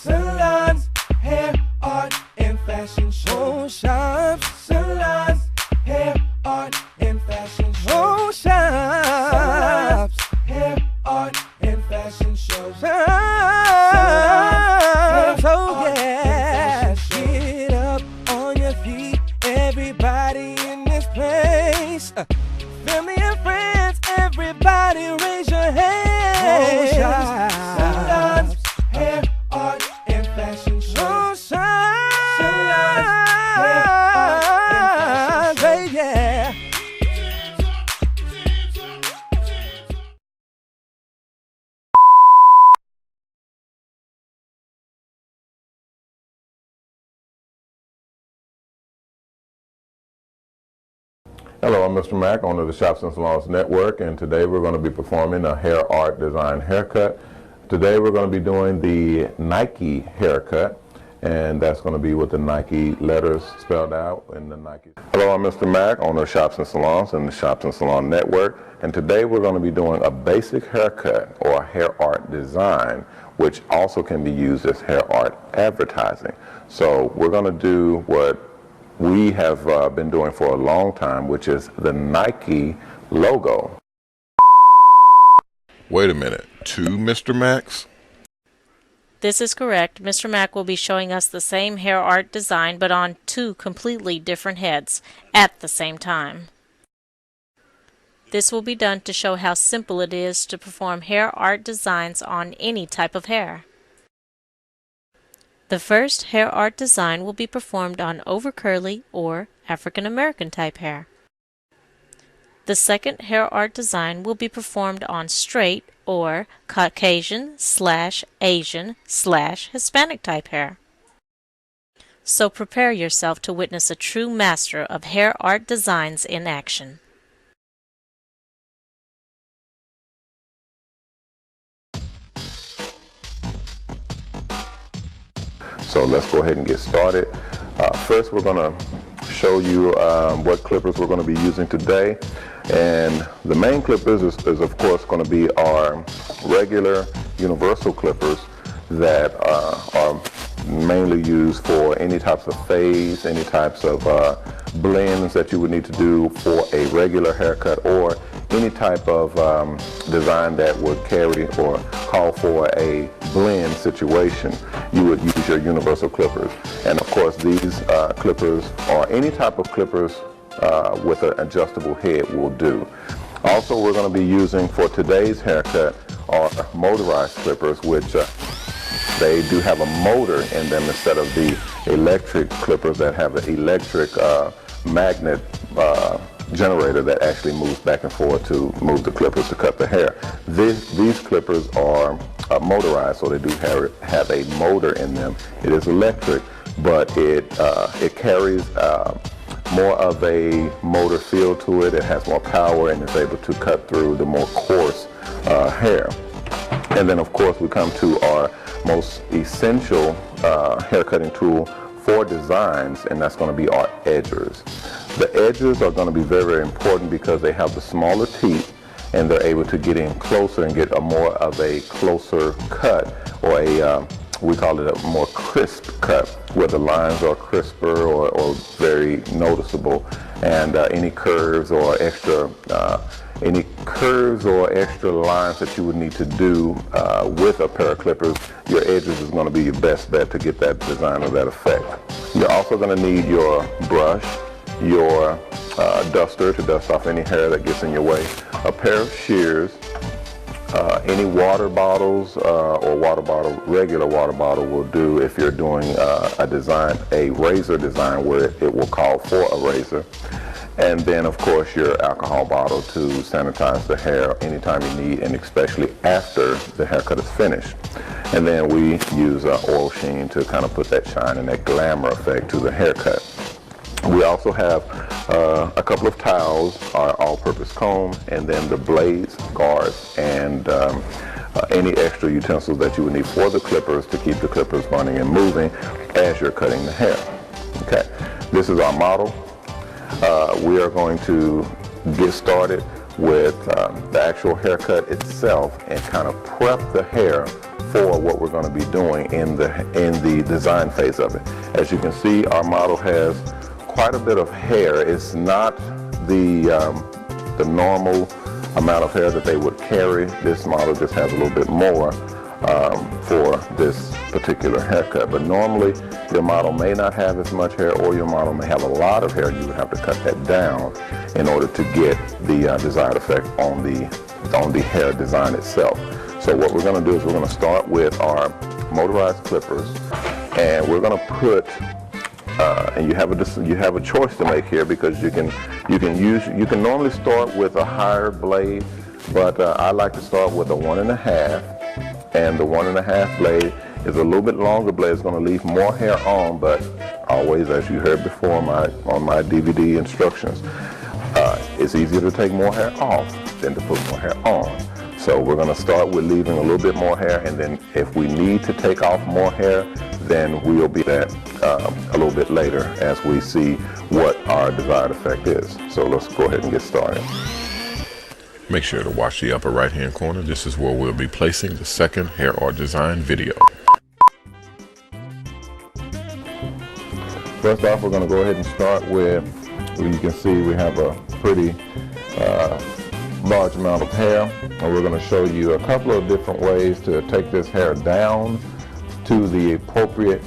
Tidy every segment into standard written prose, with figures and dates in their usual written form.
Salons, hair, art, and fashion shows. Shops Salons, hair, art, and fashion shows. Shops, hair, art, and fashion shows. Oh yeah, get up on your feet, everybody in this place. Family and friends, everybody raise your hands. Salons, hair, art, and fashion shows. Salons, hair, art, and fashion shows. Yeah. Hello, I'm Mr. Mac, owner of the Shops Salons NETWORK, and today we're going to be performing a hair art design haircut. Today we're going to be doing the Nike haircut, and that's going to be with the Nike letters spelled out in the Nike. Hello, I'm Mr. Mac, owner of Shops and Salons and the Shops and Salon Network, and today we're going to be doing a basic haircut or a hair art design, which also can be used as hair art advertising. So we're going to do what we have been doing for a long time, which is the Nike logo. Wait a minute, two Mr. Macs? This is correct. Mr. Mac will be showing us the same hair art design but on two completely different heads at the same time. This will be done to show how simple it is to perform hair art designs on any type of hair. The first hair art design will be performed on over curly or African American type hair. The second hair art design will be performed on straight or Caucasian/Asian/Hispanic type hair. So prepare yourself to witness a true master of hair art designs in action. So let's go ahead and get started. First, we're going to show you what clippers we're going to be using today. And the main clippers is of course going to be our regular universal clippers that are mainly used for any types of fades, any types of blends that you would need to do for a regular haircut, or any type of design that would carry or call for a blend situation. You would use your universal clippers. And of course these clippers, or any type of clippers with an adjustable head, will do. Also, we're going to be using for today's haircut are motorized clippers, which they do have a motor in them instead of the electric clippers that have an electric magnet generator that actually moves back and forth to move the clippers to cut the hair. These clippers are motorized, so they do have a motor in them. It is electric, but it carries more of a motor feel to it. It has more power and is able to cut through the more coarse hair. And then of course we come to our most essential hair cutting tool for designs, and that's going to be our edgers. The edgers are going to be very, very important because they have the smaller teeth and they're able to get in closer and get a more of a closer cut, or a we call it a more crisp cut, where the lines are crisper or very noticeable, and any curves or extra lines that you would need to do with a pair of clippers, your edges is going to be your best bet to get that design or that effect. You're also going to need your brush, your duster to dust off any hair that gets in your way, a pair of shears, any water bottles or regular water bottle will do if you're doing a razor design where it will call for a razor. And then of course your alcohol bottle to sanitize the hair anytime you need, and especially after the haircut is finished. And then we use oil sheen to kind of put that shine and that glamour effect to the haircut. We also have a couple of towels, our all-purpose comb, and then the blades, guards, and any extra utensils that you would need for the clippers to keep the clippers running and moving as you're cutting the hair. Okay, this is our model. We are going to get started with the actual haircut itself and kind of prep the hair for what we're going to be doing in the design phase of it. As you can see, our model has quite a bit of hair. It's not the normal amount of hair that they would carry. This model just has a little bit more for this particular haircut. But normally your model may not have as much hair, or your model may have a lot of hair. You would have to cut that down in order to get the desired effect on the hair design itself. So what we're going to do is we're going to start with our motorized clippers, and we're going to put and you have a choice to make here, because you can normally start with a higher blade, but I like to start with a 1.5, and the 1.5 blade is a little bit longer blade. It's going to leave more hair on, but always, as you heard before on my DVD instructions, it's easier to take more hair off than to put more hair on. So we're going to start with leaving a little bit more hair, and then if we need to take off more hair, then we'll be that a little bit later as we see what our desired effect is. So let's go ahead and get started. Make sure to watch the upper right hand corner. This is where we'll be placing the second hair art design video. First off, we're going to go ahead and start with, you can see we have a pretty large amount of hair, and we're going to show you a couple of different ways to take this hair down to the appropriate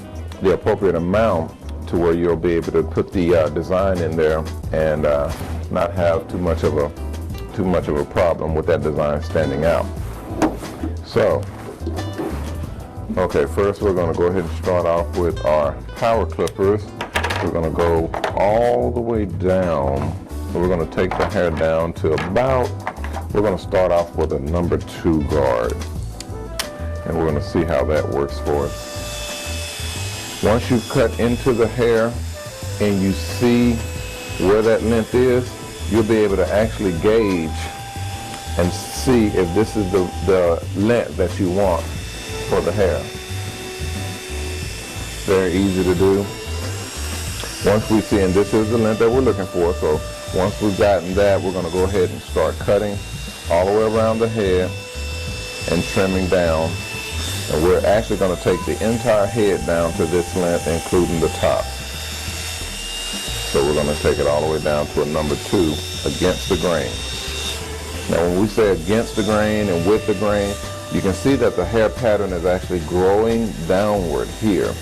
amount, to where you'll be able to put the design in there and not have too much of a problem with that design standing out. So, okay, first we're going to go ahead and start off with our power clippers. We're going to go all the way down. So we're going to take the hair down to about, we're going to start off with a number 2 guard. And we're going to see how that works for us. Once you cut into the hair and you see where that length is, you'll be able to actually gauge and see if this is the length that you want for the hair. Very easy to do. Once we see, and this is the length that we're looking for, so once we've gotten that, we're going to go ahead and start cutting all the way around the head and trimming down. And we're actually going to take the entire head down to this length, including the top. So we're going to take it all the way down to a number 2 against the grain. Now when we say against the grain and with the grain, you can see that the hair pattern is actually growing downward here.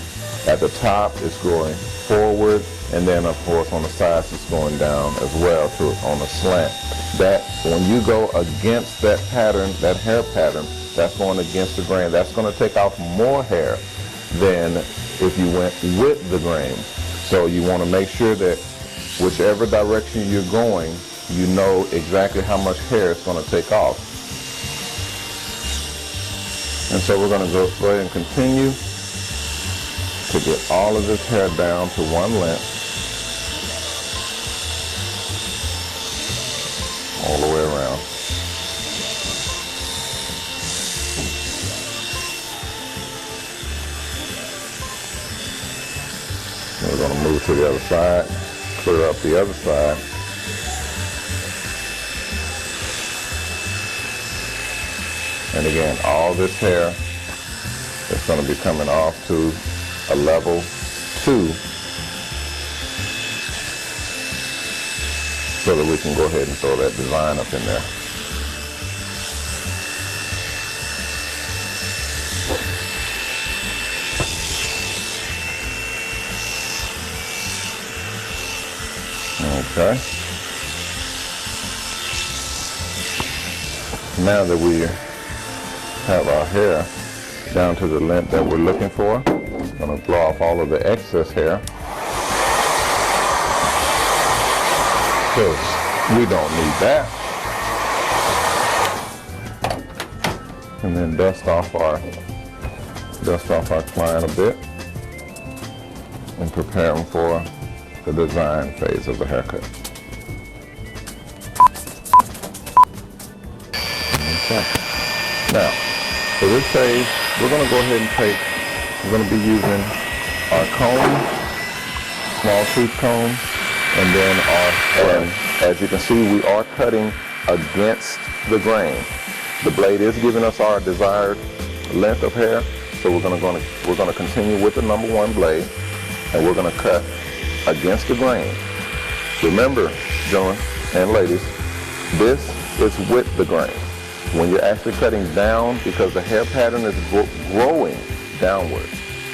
At the top it's growing forward, and then of course on the sides it's going down as well on a slant. That when you go against that pattern, that hair pattern, that's going against the grain, that's going to take off more hair than if you went with the grain. So you want to make sure that whichever direction you're going, you know exactly how much hair it's going to take off. And so we're going to go ahead and continue to get all of this hair down to one length, all the way around. We're going to move to the other side, clear up the other side. And again, all this hair is going to be coming off to a level 2, so that we can go ahead and throw that design up in there. Okay. Now that we have our hair down to the length that we're looking for, I'm going to blow off all of the excess hair, because we don't need that. And then dust off our client a bit and prepare them for the design phase of the haircut. Okay. Now, for this phase, we're going to go ahead and we're going to be using our comb, small tooth comb, and then as you can see, we are cutting against the grain. The blade is giving us our desired length of hair. So we're gonna continue with the number 1 blade, and we're gonna cut against the grain. Remember, gentlemen and ladies, this is with the grain. When you're actually cutting down, because the hair pattern is growing downward,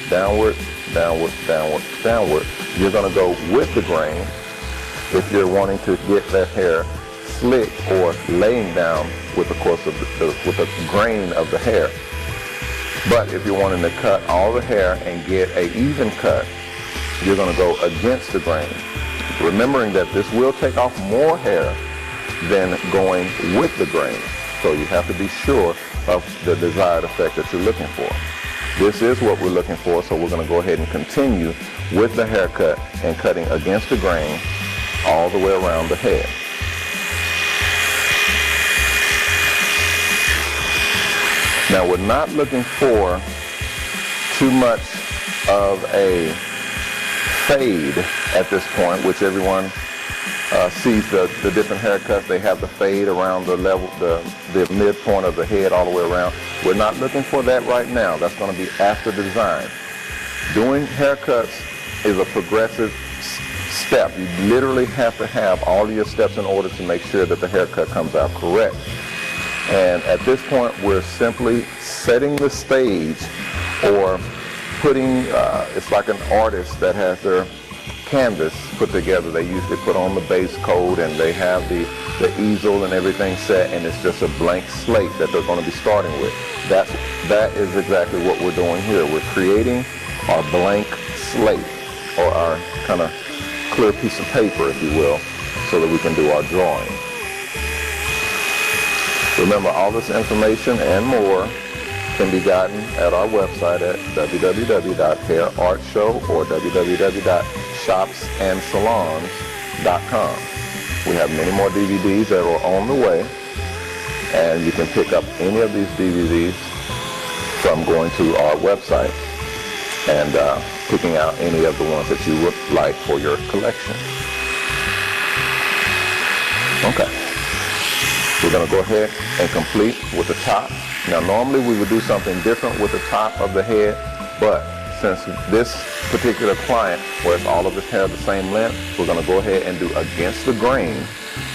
downward, downward, downward, downward, you're going to go with the grain if you're wanting to get that hair slick or laying down with the course of with the grain of the hair. But if you're wanting to cut all the hair and get an even cut, you're going to go against the grain. Remembering that this will take off more hair than going with the grain. So you have to be sure of the desired effect that you're looking for. This is what we're looking for, so we're going to go ahead and continue with the haircut and cutting against the grain all the way around the head. Now we're not looking for too much of a fade at this point, which everyone sees the different haircuts. They have the fade around the level, the midpoint of the head all the way around. We're not looking for that right now. That's going to be after the design. Doing haircuts is a progressive step. You literally have to have all of your steps in order to make sure that the haircut comes out correct. And at this point, we're simply setting the stage, or putting, it's like an artist that has their canvas put together. They usually put on the base coat and they have the easel and everything set, and it's just a blank slate that they're going to be starting with. That is exactly what we're doing here. We're creating our blank slate, or our kind of clear piece of paper, if you will, so that we can do our drawing. Remember, all this information and more can be gotten at our website at www.hairartshow or www.shopsandsalons.com. We have many more DVDs that are on the way, and you can pick up any of these DVDs from going to our website and picking out any of the ones that you would like for your collection. Okay. We're going to go ahead and complete with the top. Now normally we would do something different with the top of the head, but since this particular client wears all of his hair the same length, we're going to go ahead and do against the grain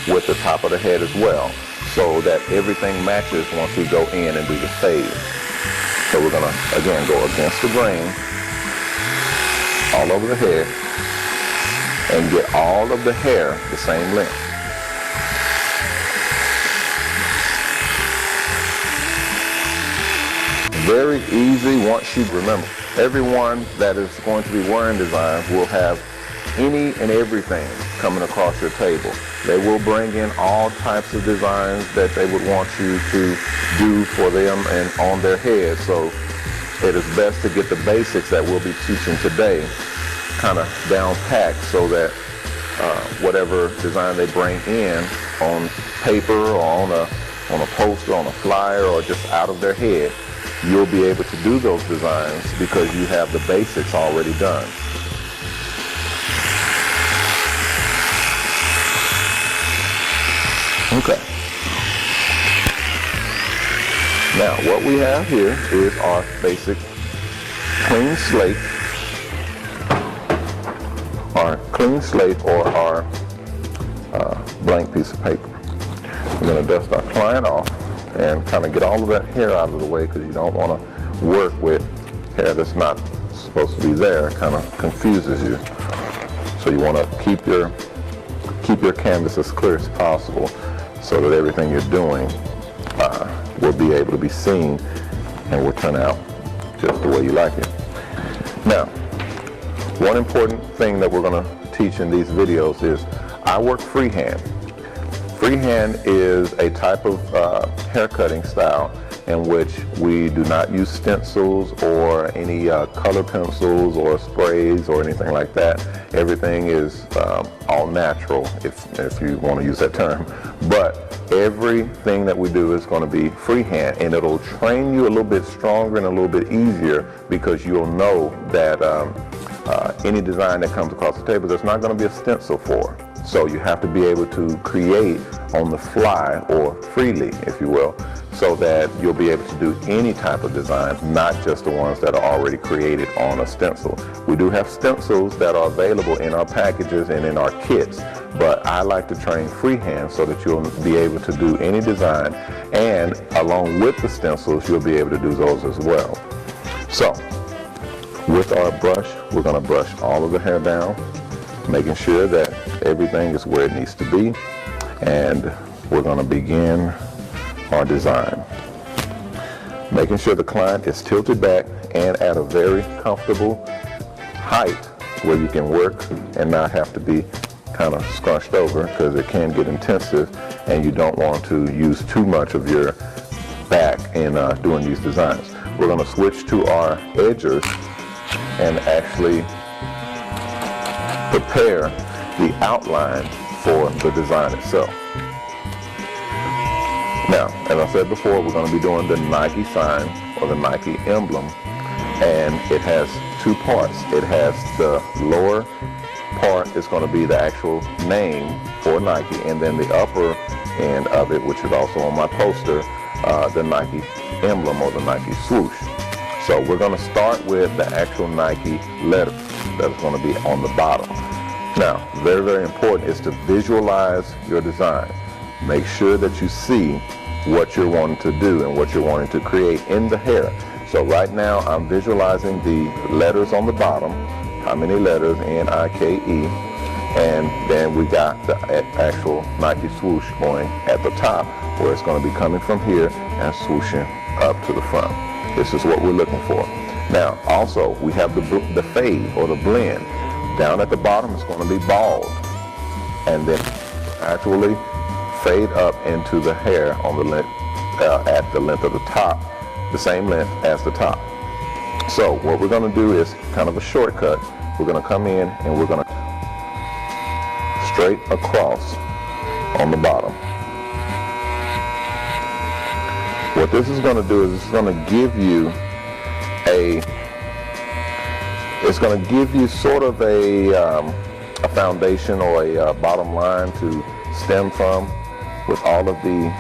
with the top of the head as well, so that everything matches once we go in and do the fade. So we're going to, again, go against the grain all over the head and get all of the hair the same length. Very easy once you remember. Everyone that is going to be wearing designs will have any and everything coming across your table. They will bring in all types of designs that they would want you to do for them and on their head. So it is best to get the basics that we'll be teaching today kind of down packed, so that whatever design they bring in on paper or on a poster, on a flyer, or just out of their head, you'll be able to do those designs because you have the basics already done. Okay. Now what we have here is our basic clean slate. Our clean slate, or our blank piece of paper. We're going to dust our client off and kind of get all of that hair out of the way, because you don't want to work with hair that's not supposed to be there. It kind of confuses you. So you want to keep your canvas as clear as possible, so that everything you're doing will be able to be seen and will turn out just the way you like it. Now, one important thing that we're going to teach in these videos is I work freehand. Freehand is a type of hair cutting style in which we do not use stencils or any color pencils or sprays or anything like that. Everything is all natural, if you want to use that term. But everything that we do is going to be freehand, and it'll train you a little bit stronger and a little bit easier, because you'll know that any design that comes across the table, there's not going to be a stencil for. So you have to be able to create on the fly, or freely, if you will, so that you'll be able to do any type of design, not just the ones that are already created on a stencil. We do have stencils that are available in our packages and in our kits, but I like to train freehand so that you'll be able to do any design, and along with the stencils you'll be able to do those as well. So with our brush, we're going to brush all of the hair down, making sure that everything is where it needs to be, and we're going to begin our design. Making sure the client is tilted back and at a very comfortable height where you can work and not have to be kind of scrunched over, because it can get intensive and you don't want to use too much of your back in doing these designs. We're going to switch to our edgers and actually prepare the outline for the design itself. Now, as I said before, we're going to be doing the Nike sign or the Nike emblem, and it has two parts. It has the lower part is going to be the actual name for Nike, and then the upper end of it, which is also on my poster, the Nike emblem or the Nike swoosh. So we're going to start with the actual Nike letter that's going to be on the bottom. Now, very, very important is to visualize your design. Make sure that you see what you're wanting to do and what you're wanting to create in the hair. So right now I'm visualizing the letters on the bottom, how many letters, N-I-K-E, and then we got the actual Nike swoosh going at the top, where it's going to be coming from here and swooshing up to the front. This is what we're looking for. Now also we have the fade or the blend. Down at the bottom it's going to be bald, and then actually fade up into the hair on the length, at the length of the top, the same length as the top. So what we're going to do is kind of a shortcut. We're going to come in and we're going to straight across on the bottom. What this is going to do is it's going to give you sort of a foundation or a bottom line to stem from, with all of the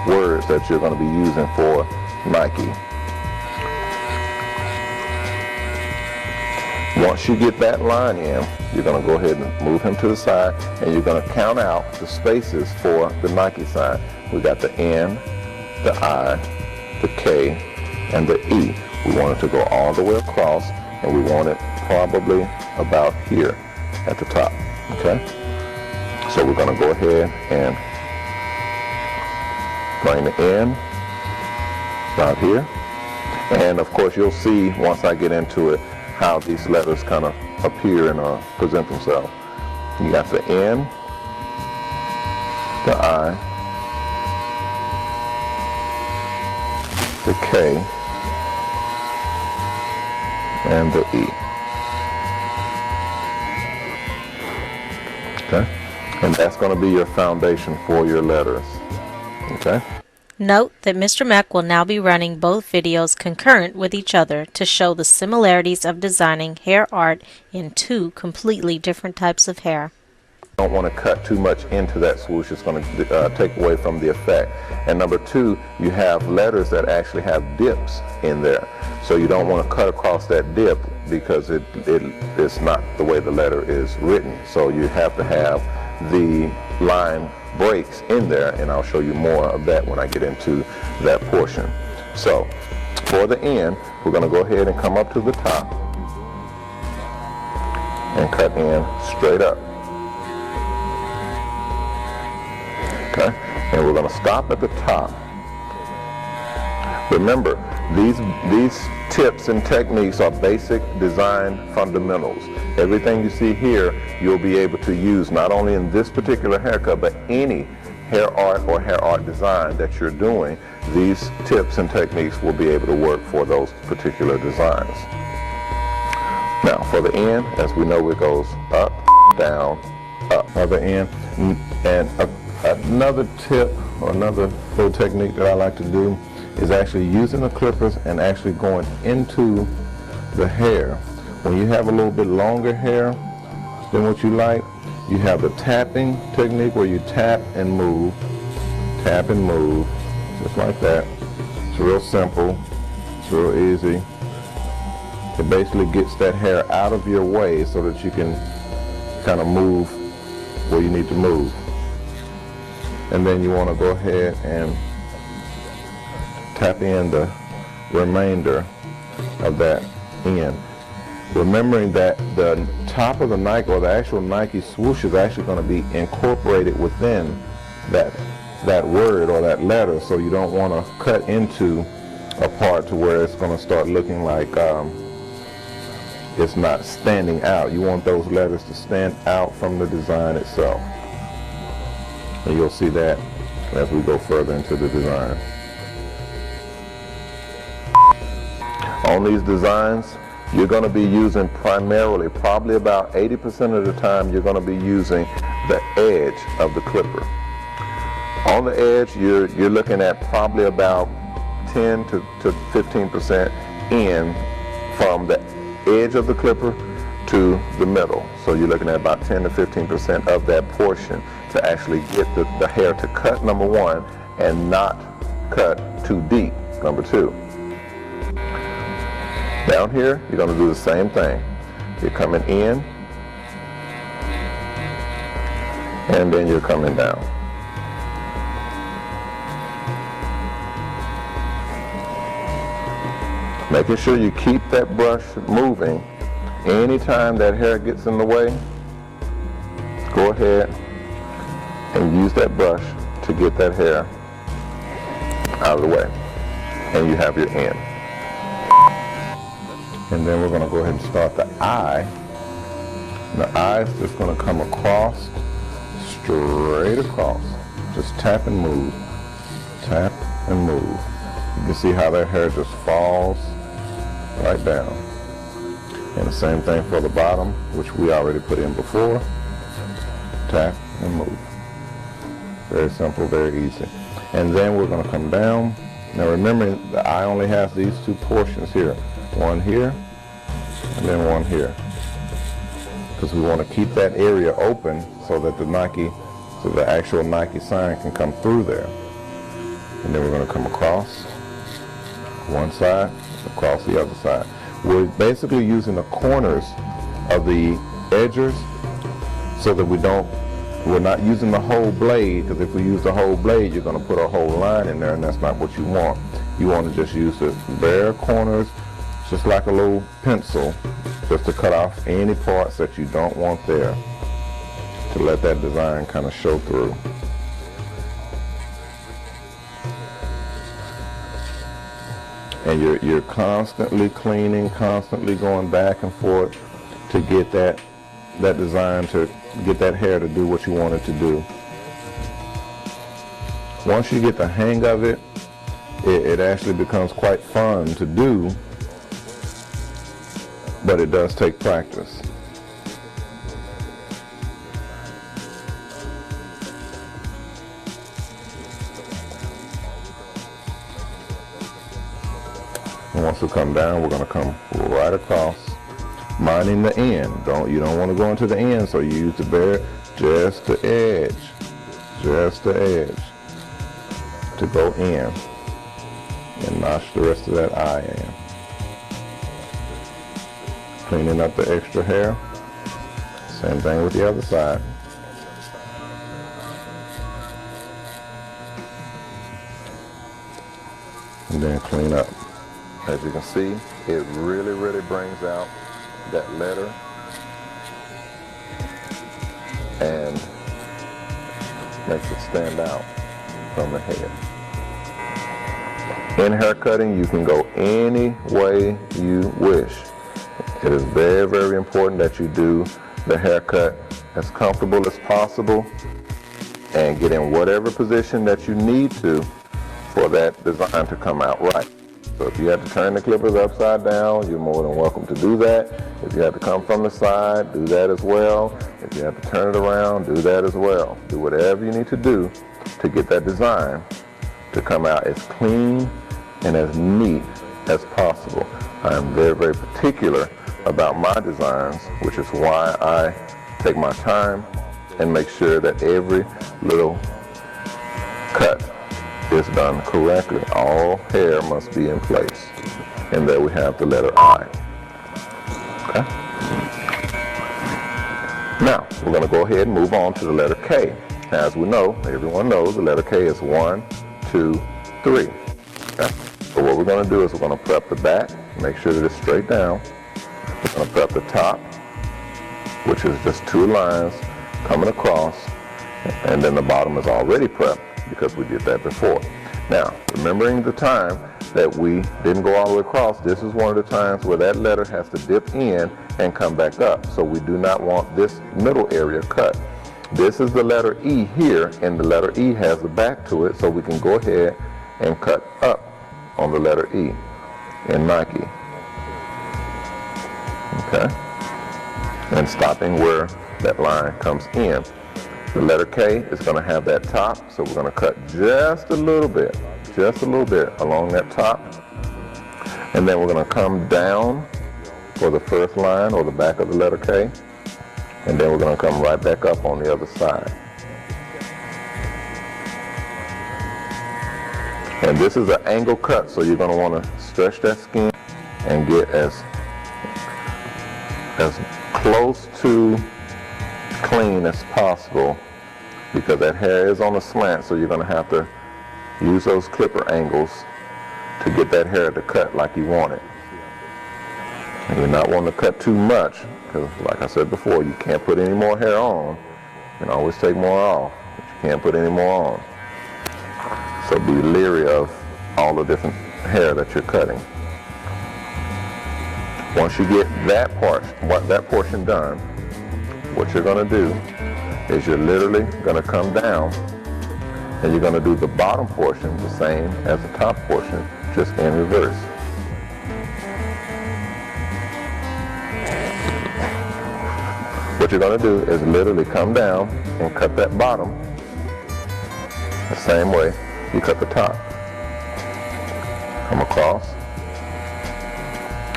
words that you're going to be using for Nike. Once you get that line in, you're going to go ahead and move him to the side, and you're going to count out the spaces for the Nike sign. We got the N, the I, the K, and the E. We want it to go all the way across, and we want it probably about here at the top. Okay? So we're going to go ahead and bring the N about here. And of course you'll see once I get into it how these letters kind of appear and present themselves. You got the N, the I, the K, and the E. Okay? And that's going to be your foundation for your letters. Okay? Note that Mr. Mac will now be running both videos concurrent with each other to show the similarities of designing hair art in two completely different types of hair. Don't want to cut too much into that swoosh. It's going to take away from the effect. And number two, you have letters that actually have dips in there. So you don't want to cut across that dip because it's not the way the letter is written. So you have to have the line breaks in there, and I'll show you more of that when I get into that portion. So for the N, we're going to go ahead and come up to the top and cut in straight up. Okay, and we're going to stop at the top. Remember, these tips and techniques are basic design fundamentals. Everything you see here, you'll be able to use not only in this particular haircut, but any hair art or hair art design that you're doing. These tips and techniques will be able to work for those particular designs. Now, for the N, as we know, it goes up, down, up. Another N, and another tip or another little technique that I like to do is actually using the clippers and actually going into the hair. When you have a little bit longer hair than what you like, you have the tapping technique where you tap and move, just like that. It's real simple, it's real easy. It basically gets that hair out of your way so that you can kind of move where you need to move. And then you want to go ahead and tap in the remainder of that end. Remembering that the top of the Nike, or the actual Nike swoosh, is actually going to be incorporated within that word or that letter, so you don't want to cut into a part to where it's going to start looking like it's not standing out. You want those letters to stand out from the design itself. And you'll see that as we go further into the design. On these designs, you're going to be using primarily, probably about 80% of the time, you're going to be using the edge of the clipper. On the edge, you're looking at probably about 10 to 15% in from the edge of the clipper to the middle. So you're looking at about 10 to 15% of that portion to actually get the hair to cut, number one, and not cut too deep, number two. Down here, you're going to do the same thing. You're coming in, and then you're coming down. Making sure you keep that brush moving. Anytime that hair gets in the way, go ahead and use that brush to get that hair out of the way. And you have your end. And then we're going to go ahead and start the eye. And the eye is just going to come across, straight across. Just tap and move. Tap and move. You can see how that hair just falls right down. And the same thing for the bottom, which we already put in before. Tap and move. Very simple, very easy. And then we're going to come down. Now remember, the eye only has these two portions here. One here, and then one here. Because we want to keep that area open so that the actual Nike sign can come through there. And then we're going to come across one side, across the other side. We're basically using the corners of the edges so that we're not using the whole blade, because if we use the whole blade, you're going to put a whole line in there, and that's not what you want. You want to just use the bare corners, just like a little pencil, just to cut off any parts that you don't want there, to let that design kind of show through. And you're constantly cleaning, constantly going back and forth to get that design, to get that hair to do what you want it to do. Once you get the hang of it, it actually becomes quite fun to do, but it does take practice. And once we come down, we're going to come right across, minding the end. You don't want to go into the end, so you use the bare, just the edge, to go in and notch the rest of that eye in. Cleaning up the extra hair. Same thing with the other side. And then clean up. As you can see, it really, really brings out that letter and makes it stand out from the head. In hair cutting, you can go any way you wish. It is very, very important that you do the haircut as comfortable as possible and get in whatever position that you need to for that design to come out right. So if you have to turn the clippers upside down, you're more than welcome to do that. If you have to come from the side, do that as well. If you have to turn it around, do that as well. Do whatever you need to do to get that design to come out as clean and as neat as possible. I am very, very particular about my designs, which is why I take my time and make sure that every little cut is done correctly. All hair must be in place. And there we have the letter I. Okay? Now, we're going to go ahead and move on to the letter K. As we know, everyone knows the letter K is 1, 2, 3. Okay? So what we're going to do is we're going to prep the back, make sure that it's straight down. We're going to prep the top, which is just 2 lines coming across, and then the bottom is already prepped because we did that before. Now, remembering the time that we didn't go all the way across, this is one of the times where that letter has to dip in and come back up. So we do not want this middle area cut. This is the letter E here, and the letter E has the back to it, so we can go ahead and cut up on the letter E in Nike. Okay? And stopping where that line comes in. The letter K is going to have that top, so we're going to cut just a little bit along that top. And then we're going to come down for the first line or the back of the letter K. And then we're going to come right back up on the other side. And this is an angle cut, so you're going to want to stretch that skin and get as close to clean as possible, because that hair is on a slant, so you're going to have to use those clipper angles to get that hair to cut like you want it. And you're not wanting to cut too much, because like I said before, you can't put any more hair on. You can always take more off, but you can't put any more on. So be leery of all the different hair that you're cutting. Once you get that portion done, what you're going to do is you're literally going to come down and you're going to do the bottom portion the same as the top portion, just in reverse. What you're going to do is literally come down and cut that bottom the same way you cut the top. Come across.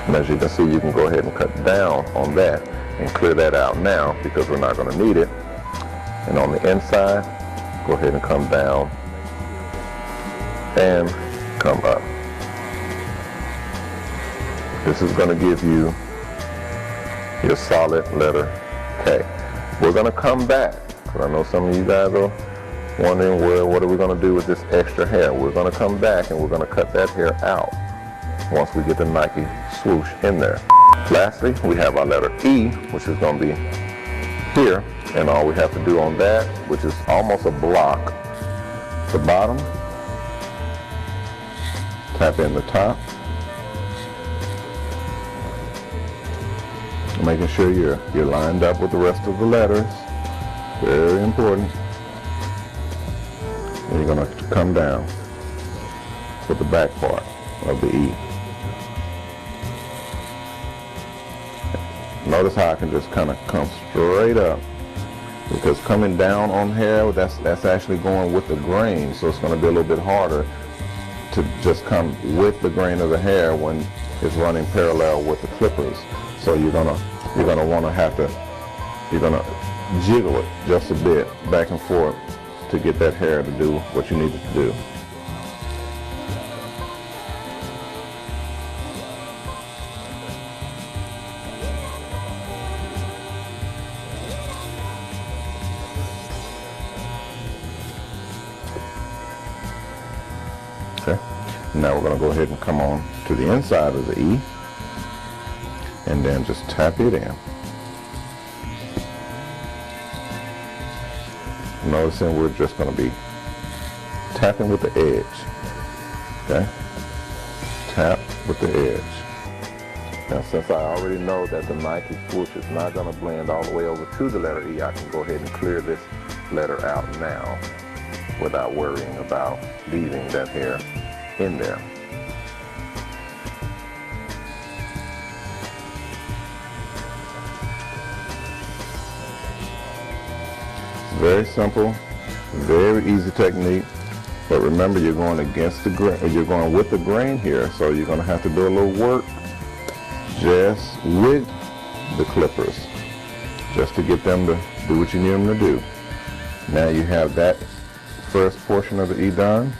And as you can see, you can go ahead and cut down on that and clear that out now, because we're not going to need it. And on the inside, go ahead and come down and come up. This is going to give you your solid letter K. We're going to come back, because I know some of you guys are wondering, well, what are we going to do with this extra hair? We're going to come back and we're going to cut that hair out once we get the Nike swoosh in there. Lastly, we have our letter E, which is going to be here, and all we have to do on that, which is almost a block, the bottom, tap in the top, making sure you're lined up with the rest of the letters, very important. And you're going to come down with the back part of the E. Notice how I can just kind of come straight up, because coming down on hair, that's actually going with the grain, so it's going to be a little bit harder to just come with the grain of the hair when it's running parallel with the clippers. So you're gonna jiggle it just a bit back and forth to get that hair to do what you need it to do. Okay. Now we're going to go ahead and come on to the inside of the E, and then just tap it in. Noticing we're just going to be tapping with the edge. Okay? Tap with the edge. Now, since I already know that the Nike swoosh is not going to blend all the way over to the letter E, I can go ahead and clear this letter out now without worrying about leaving that hair in there. Very simple, very easy technique, but remember, you're going against the grain, you're going with the grain here, so you're going to have to do a little work just with the clippers, just to get them to do what you need them to do. Now you have that first portion of the E done.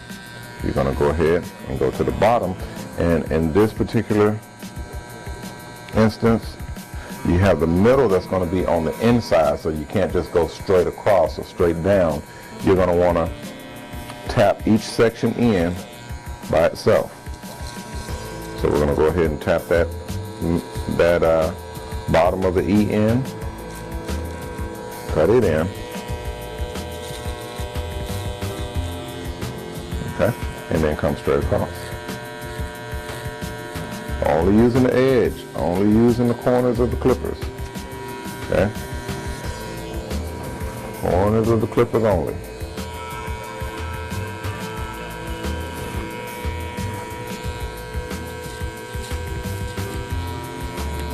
you're going to go ahead and go to the bottom. And in this particular instance, you have the middle that's going to be on the inside, so you can't just go straight across or straight down. You're going to want to tap each section in by itself. So we're going to go ahead and tap that bottom of the E in, cut it in, okay, and then come straight across. Only using the edge, only using the corners of the clippers, okay? Corners of the clippers only.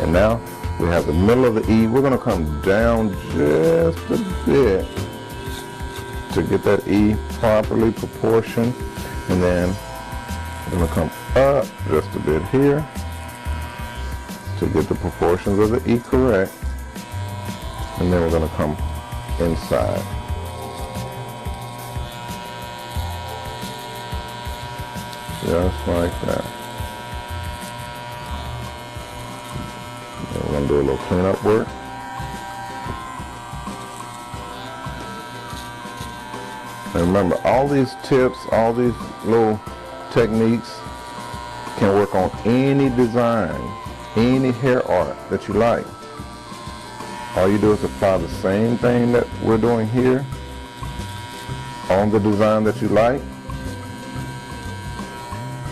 And now we have the middle of the E. We're going to come down just a bit to get that E properly proportioned, and then we're going to come up just a bit here to get the proportions of the E correct, and then we're going to come inside. Just like that. And we're going to do a little cleanup work. And remember, all these tips, all these little techniques can work on any design, any hair art that you like. All you do is apply the same thing that we're doing here on the design that you like,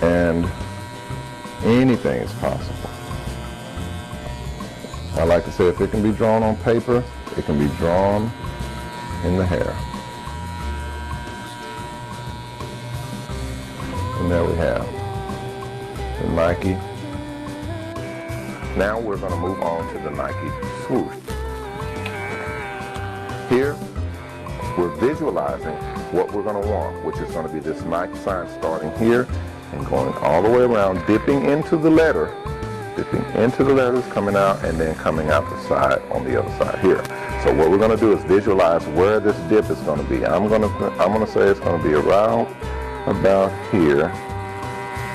and anything is possible. I like to say, if it can be drawn on paper, it can be drawn in the hair. And there we have the Nike. Now we're going to move on to the Nike swoosh. Here, we're visualizing what we're going to want, which is going to be this Nike sign starting here and going all the way around, dipping into the letter, dipping into the letters, coming out, and then coming out the side on the other side here. So what we're going to do is visualize where this dip is going to be. I'm going to say it's going to be around about here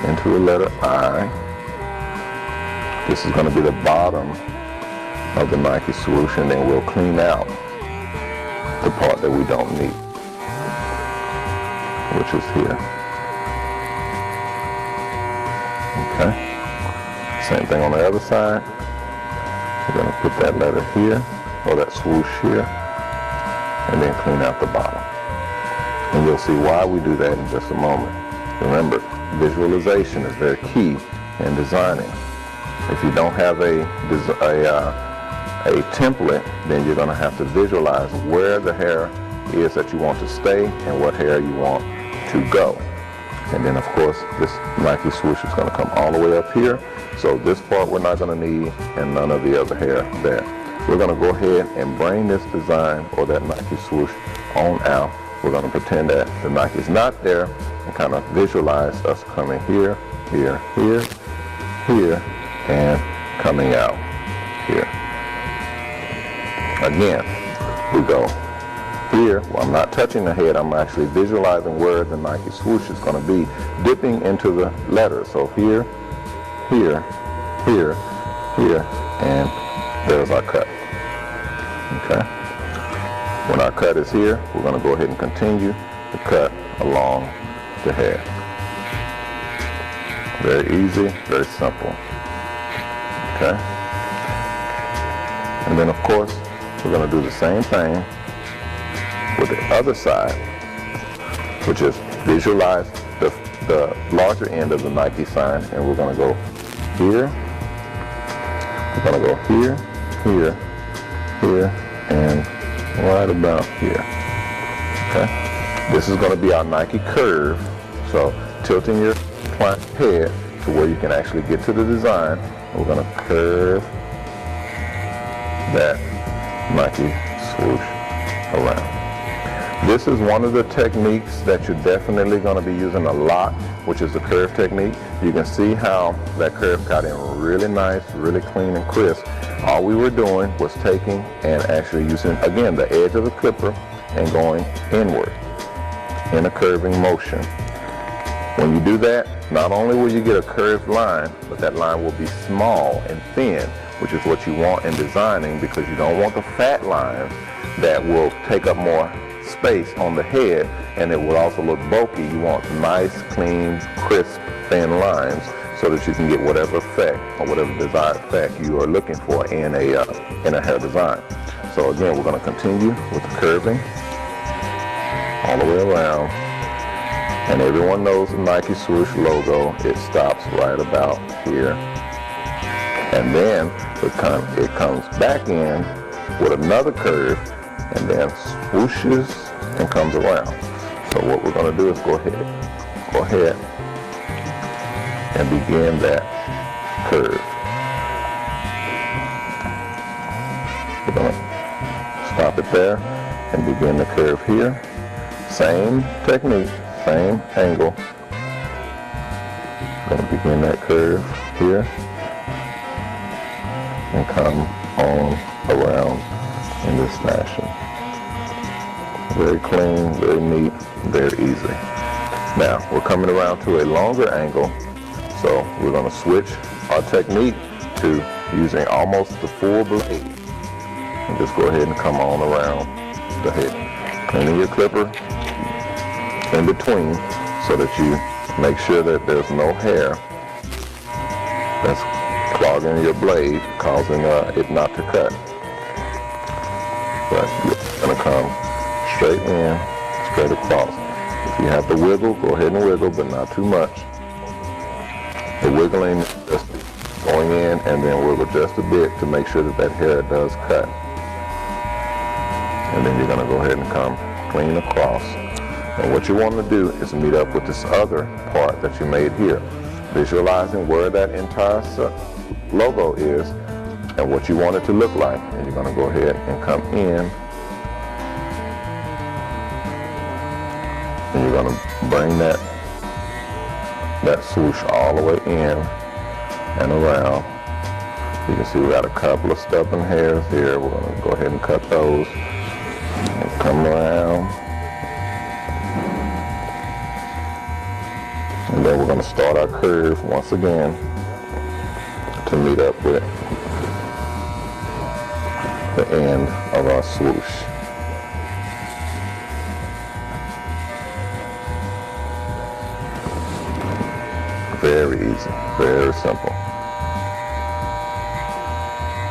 into the letter I. This is going to be the bottom of the Nike swoosh, and then we'll clean out the part that we don't need, which is here. Okay. Same thing on the other side. We're going to put that letter here, or that swoosh here, and then clean out the bottom. And you'll see why we do that in just a moment. Remember, visualization is very key in designing. If you don't have a template, then you're going to have to visualize where the hair is that you want to stay and what hair you want to go. And then, of course, this Nike swoosh is going to come all the way up here. So this part we're not going to need, and none of the other hair there. We're going to go ahead and bring this design, or that Nike swoosh, on out. We're going to pretend that the Nike is not there and kind of visualize us coming here, here, here, here, and coming out here. Again, we go here. Well, I'm not touching the head. I'm actually visualizing where the Nike swoosh is going to be, dipping into the letters. So here, here, here, here, and there's our cut. Okay. When our cut is here, we're going to go ahead and continue to cut along the head. Very easy, very simple. Okay. And then, of course, we're going to do the same thing with the other side, which is visualize the larger end of the Nike sign, and we're going to go here. We're going to go here, here, here, and right about here. Okay. This is going to be our Nike curve. So tilting your client head to where you can actually get to the design. We're going to curve that Nike swoosh around. This is one of the techniques that you're definitely going to be using a lot, which is the curve technique. You can see how that curve got in really nice, really clean and crisp. All we were doing was taking and actually using, again, the edge of the clipper and going inward in a curving motion. When you do that, not only will you get a curved line, but that line will be small and thin, which is what you want in designing, because you don't want the fat lines that will take up more space on the head, and it will also look bulky. You want nice, clean, crisp, thin lines so that you can get whatever effect or whatever desired effect you are looking for in a hair design. So again, we're going to continue with the curving all the way around. And everyone knows the Nike swoosh logo. It stops right about here. And then it comes back in with another curve and then swooshes and comes around. So what we're going to do is go ahead and begin that curve. We're going to stop it there and begin the curve here. Same technique. Same angle. Going to begin that curve here and come on around in this fashion. Very clean, very neat, very easy. Now we're coming around to a longer angle, so we're going to switch our technique to using almost the full blade and just go ahead and come on around the head. Cleaning your clipper in between so that you make sure that there's no hair that's clogging your blade, causing it not to cut. But you're going to come straight in, straight across. If you have to wiggle, go ahead and wiggle, but not too much. The wiggling is just going in and then wiggle just a bit to make sure that that hair does cut. And then you're going to go ahead and come clean across. And what you want to do is meet up with this other part that you made here, visualizing where that entire logo is and what you want it to look like. And you're going to go ahead and come in, and you're going to bring that swoosh all the way in and around. You can see we got a couple of stubborn hairs here. We're going to go ahead and cut those and come around. And then we're going to start our curve once again to meet up with the end of our swoosh. Very easy, very simple.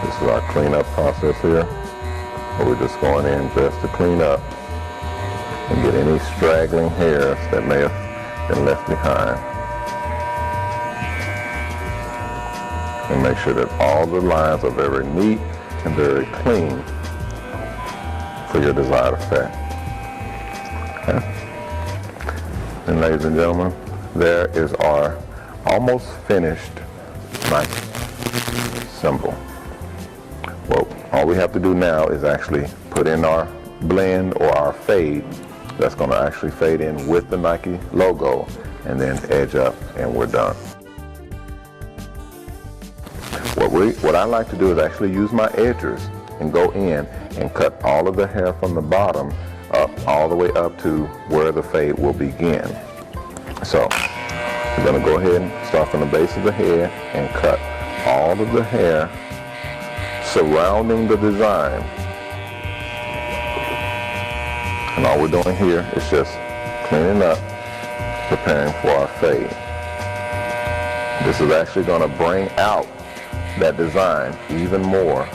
This is our cleanup process here, where we're just going in just to clean up and get any straggling hairs that may have been left behind, and make sure that all the lines are very neat and very clean for your desired effect. Okay. And ladies and gentlemen, there is our almost finished nice symbol. Well, all we have to do now is actually put in our blend or our fade. That's going to actually fade in with the Nike logo and then edge up, and we're done. What I like to do is actually use my edgers and go in and cut all of the hair from the bottom up all the way up to where the fade will begin. So we're going to go ahead and start from the base of the head and cut all of the hair surrounding the design. And all we're doing here is just cleaning up, preparing for our fade. This is actually going to bring out that design even more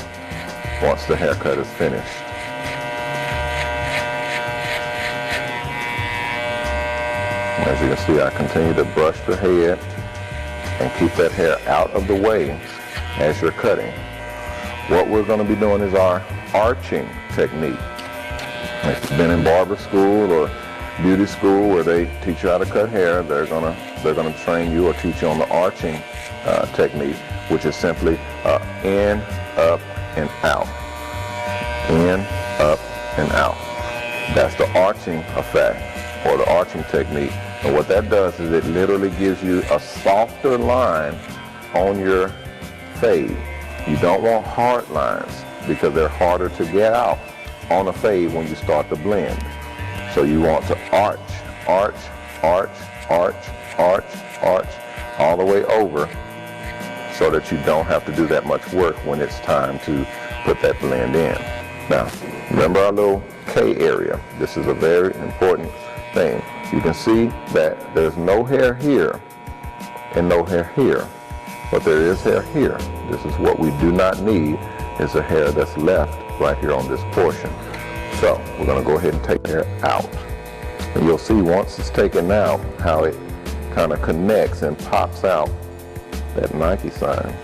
once the haircut is finished. As you can see, I continue to brush the head and keep that hair out of the way as you're cutting. What we're going to be doing is our arching technique. If you've been in barber school or beauty school where they teach you how to cut hair, they're gonna train you or teach you on the arching technique, which is simply in, up, and out. In, up, and out. That's the arching effect or the arching technique. And what that does is it literally gives you a softer line on your fade. You don't want hard lines because they're harder to get out on a fade when you start to blend. So you want to arch, arch, arch, arch, arch, all the way over, so that you don't have to do that much work when it's time to put that blend in. Now, remember our little K area. This is a very important thing. You can see that there's no hair here and no hair here, but there is hair here. This is what we do not need, is a hair that's left right here on this portion. So we're going to go ahead and take the hair out. And you'll see once it's taken out how it kind of connects and pops out that Nike sign.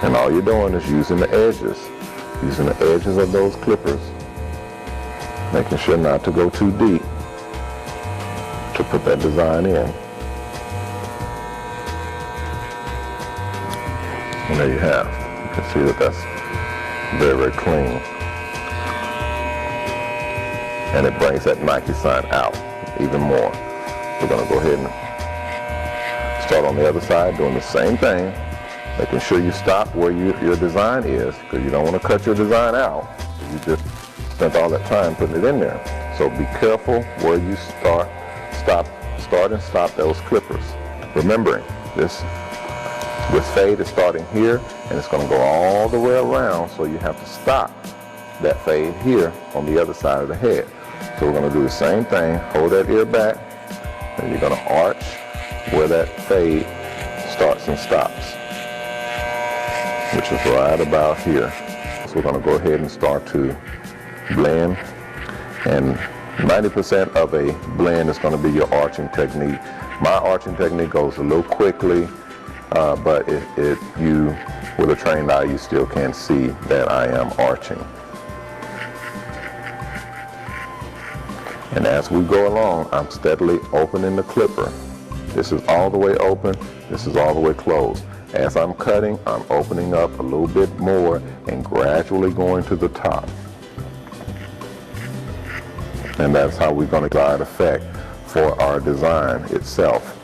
And all you're doing is using the edges of those clippers, making sure not to go too deep to put that design in. And there you have. You can see that that's very, very clean. And it brings that Nike sign out even more. We're going to go ahead and start on the other side doing the same thing, making sure you stop where your design is, because you don't want to cut your design out. You just spent all that time putting it in there. So be careful where you start and stop those clippers. Remembering this fade is starting here and it's going to go all the way around, so you have to stop that fade here on the other side of the head. So we're going to do the same thing. Hold that ear back and you're going to arch where that fade starts and stops, which is right about here. So we're going to go ahead and start to blend, and 90% of a blend is going to be your arching technique. My arching technique goes a little quickly, but you with a trained eye, you still can see that I am arching. And as we go along, I'm steadily opening the clipper. This is all the way open, this is all the way closed. As I'm cutting, I'm opening up a little bit more and gradually going to the top. And that's how we're going to provide effect for our design itself,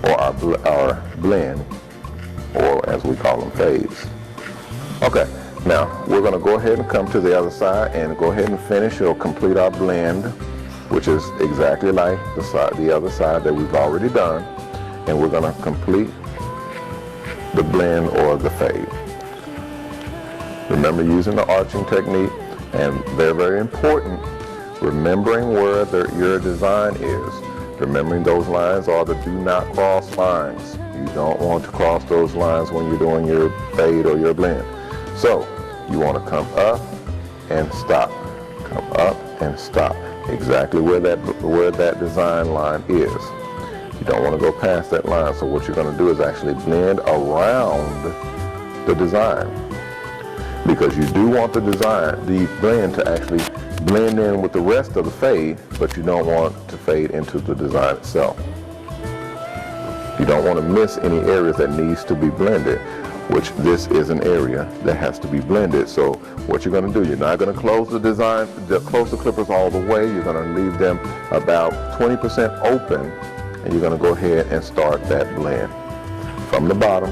or our blend, or as we call them, fades. Okay, now we're going to go ahead and come to the other side and go ahead and finish or complete our blend, which is exactly like the other side that we've already done. And we're going to complete the blend or the fade. Remember using the arching technique, and they're very important. Remembering where your design is. Remembering those lines are the do not cross lines. You don't want to cross those lines when you're doing your fade or your blend. So you want to come up and stop. Come up and stop. Exactly where that design line is. You don't want to go past that line. So what you're going to do is actually blend around the design, because you do want the blend to actually blend in with the rest of the fade, but you don't want to fade into the design itself. You don't want to miss any areas that needs to be blended, which this is an area that has to be blended. So what you're going to do, you're not going to close close the clippers all the way. You're going to leave them about 20% open, and you're going to go ahead and start that blend from the bottom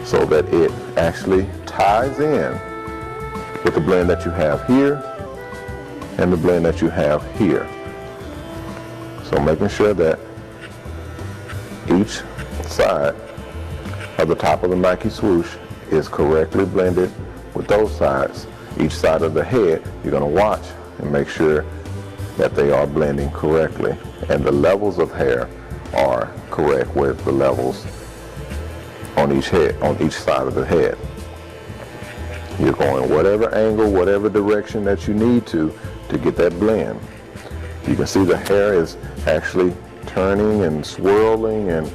so that it actually ties in with the blend that you have here and the blend that you have here. So making sure that each side of the top of the Nike swoosh is correctly blended with those sides. Each side of the head, you're going to watch and make sure that they are blending correctly, and the levels of hair are correct with the levels on each side of the head. You're going whatever angle, whatever direction that you need to get that blend. You can see the hair is actually turning and swirling and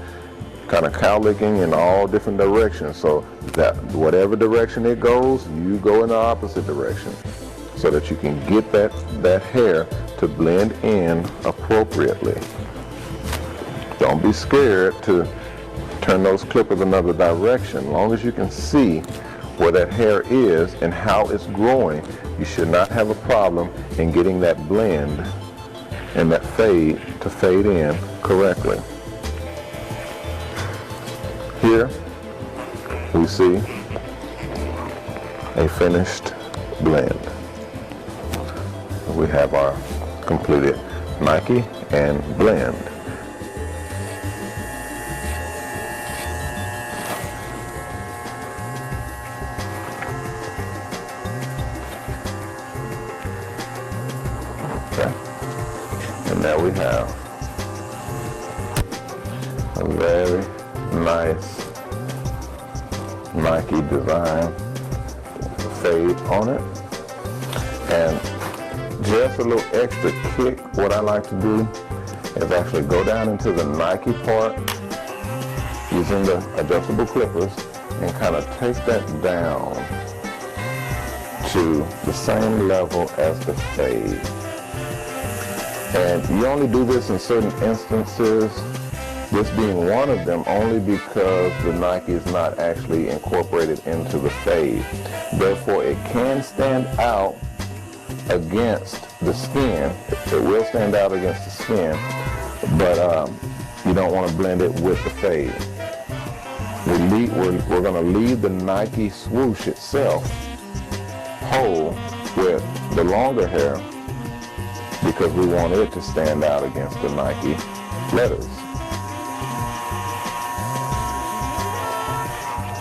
kind of cowlicking in all different directions. So that whatever direction it goes, you go in the opposite direction, so that you can get that hair to blend in appropriately. Don't be scared to turn those clippers another direction. As long as you can see where that hair is and how it's growing, you should not have a problem in getting that blend and that fade to fade in correctly. Here we see a finished blend. We have our completed. Nike and blend. Okay. And there we have a very nice Nike design fade on it. And just a little extra kick, what I like to do is actually go down into the Nike part using the adjustable clippers and kind of take that down to the same level as the fade. And you only do this in certain instances, this being one of them, only because the Nike is not actually incorporated into the fade. Therefore, it can stand out against the skin. It will stand out against the skin, but you don't want to blend it with the fade. We're going to leave the Nike swoosh itself whole with the longer hair because we want it to stand out against the Nike letters.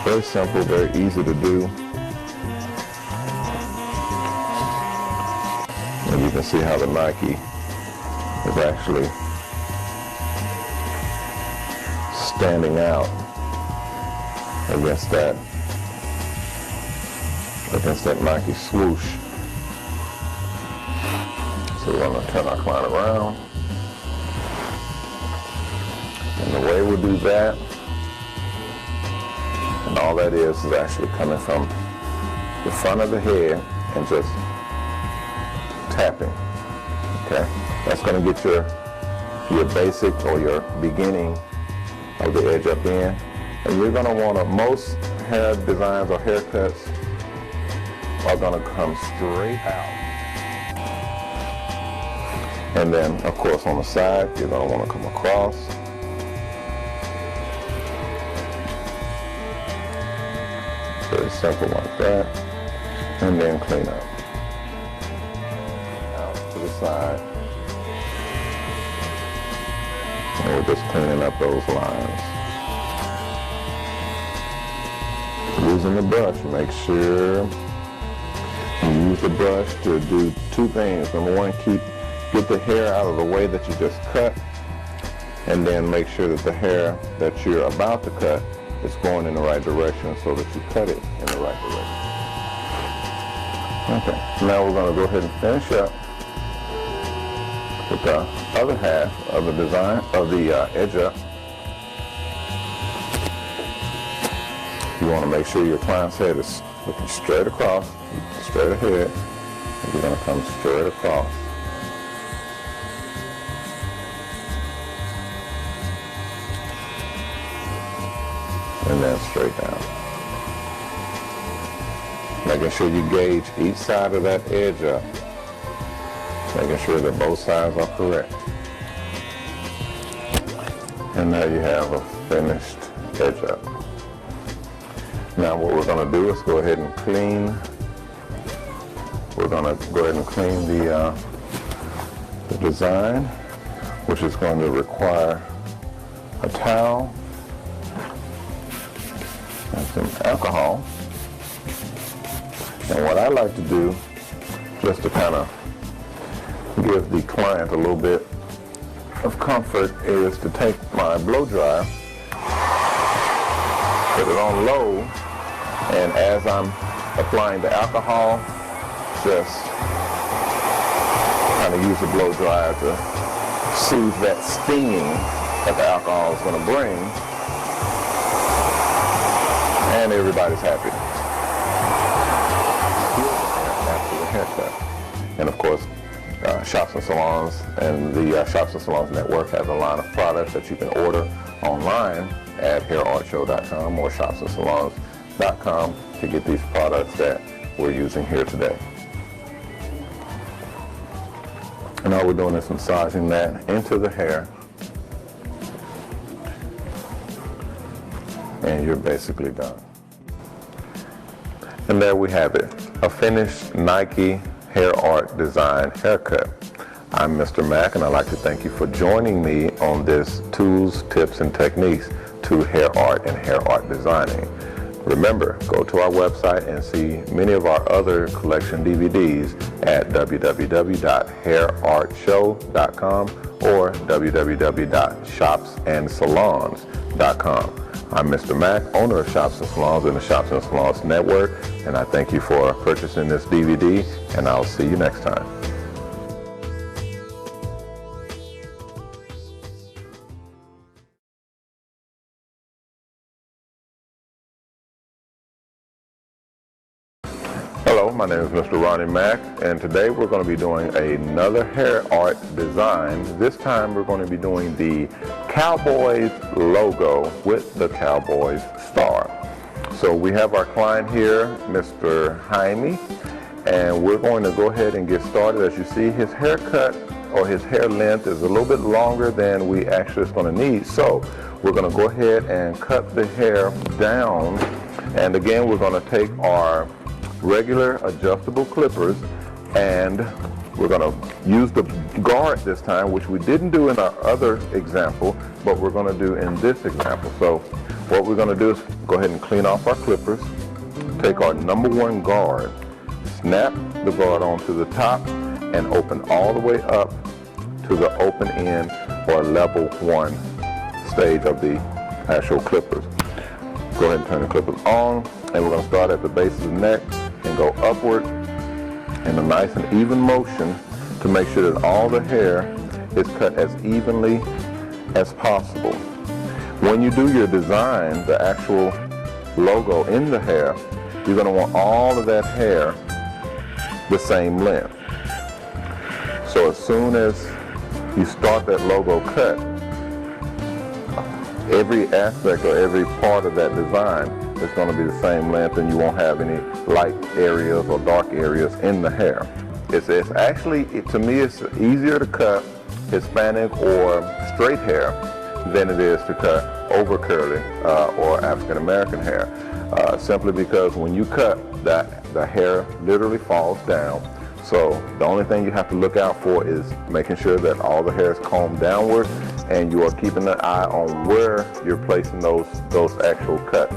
Very simple, very easy to do. And you can see how the Nike is actually standing out against that Nike swoosh. So we're going to turn our client around. And the way we do that, and all that is actually coming from the front of the head and just tapping. Okay, that's going to get your basic or your beginning of the edge up in. And you're going to want to, most hair designs or haircuts are going to come straight out. And then, of course, on the side, you're going to want to come across. Very simple like that. And then clean up. Out to the side. And we're just cleaning up those lines. Using the brush, make sure you use the brush to do two things. Number one, get the hair out of the way that you just cut, and then make sure that the hair that you're about to cut is going in the right direction so that you cut it in the right direction. Okay, now we're going to go ahead and finish up with the other half of the design, of the edge up. You want to make sure your client's head is looking straight across, straight ahead, and you're going to come straight across. And then straight down. Making sure you gauge each side of that edge up. Making sure that both sides are correct. And now you have a finished edge up. Now what we're going to do is go ahead and clean. We're going to go ahead and clean the design, which is going to require a towel and some alcohol. And what I like to do, just to kind of give the client a little bit of comfort, is to take my blow dryer, put it on low, and as I'm applying the alcohol, just kind of use the blow dryer to soothe that stinging that the alcohol is going to bring, and everybody's happy after the haircut. And of course, Shops and Salons and the Shops and Salons Network has a line of products that you can order online at hairartshow.com or shopsandsalons.com to get these products that we're using here today. And all we're doing is massaging that into the hair, and you're basically done. And there we have it, a finished Nike hair art design haircut. I'm Mr. Mac, and I'd like to thank you for joining me on this Tools, Tips, and Techniques to Hair Art and Hair Art Designing. Remember, go to our website and see many of our other collection DVDs at www.hairartshow.com or www.shopsandsalons.com. I'm Mr. Mac, owner of Shops and Salons and the Shops and Salons Network, and I thank you for purchasing this DVD, and I'll see you next time. Hello, my name is Mr. Ronnie Mac, and today we're going to be doing another hair art design. This time we're going to be doing the Cowboys logo with the Cowboys star. So we have our client here, Mr. Jaime, and we're going to go ahead and get started. As you see, his haircut or his hair length is a little bit longer than we actually is going to need. So we're going to go ahead and cut the hair down, and again we're going to take our regular adjustable clippers, and we're going to use the guard this time, which we didn't do in our other example, but we're going to do in this example. So what we're going to do is go ahead and clean off our clippers, take our number one guard, snap the guard onto the top, and open all the way up to the open end or level one stage of the actual clippers. Go ahead and turn the clippers on, and we're going to start at the base of the neck and go upward in a nice and even motion to make sure that all the hair is cut as evenly as possible. When you do your design, the actual logo in the hair, you're going to want all of that hair the same length. So as soon as you start that logo cut, every aspect or every part of that design is going to be the same length, and you won't have any light areas or dark areas in the hair. It's actually, to me, it's easier to cut Hispanic or straight hair than it is to cut over curly or African American hair, simply because when you cut that, the hair literally falls down. So the only thing you have to look out for is making sure that all the hair is combed downward, and you are keeping an eye on where you're placing those actual cuts.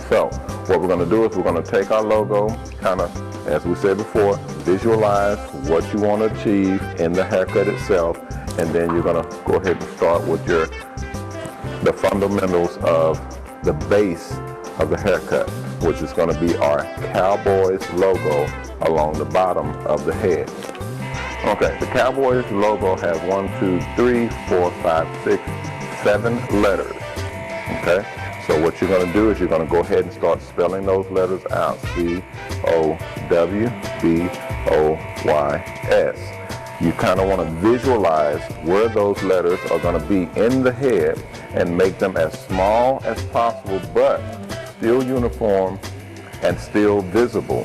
So what we're going to do is we're going to take our logo, kind of, as we said before, visualize what you want to achieve in the haircut itself, and then you're going to go ahead and start with the fundamentals of the base of the haircut, which is going to be our Cowboys logo along the bottom of the head. Okay, the Cowboys logo has 1, 2, 3, 4, 5, 6, 7 letters. Okay, so what you're going to do is you're going to go ahead and start spelling those letters out. C-O-W-B-O-Y-S. You kind of want to visualize where those letters are going to be in the head and make them as small as possible, but still uniform and still visible,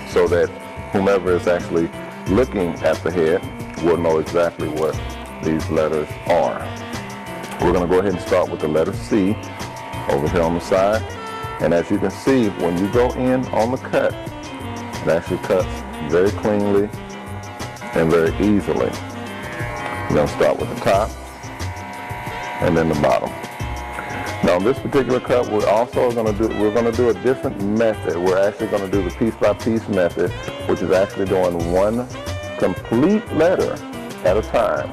so that whomever is actually looking at the head will know exactly what these letters are. We're going to go ahead and start with the letter C over here on the side, and as you can see, when you go in on the cut, it actually cuts very cleanly and very easily. We're going to start with the top and then the bottom. Now, this particular cut, we're going to do a different method. We're actually going to do the piece by piece method, which is actually doing one complete letter at a time.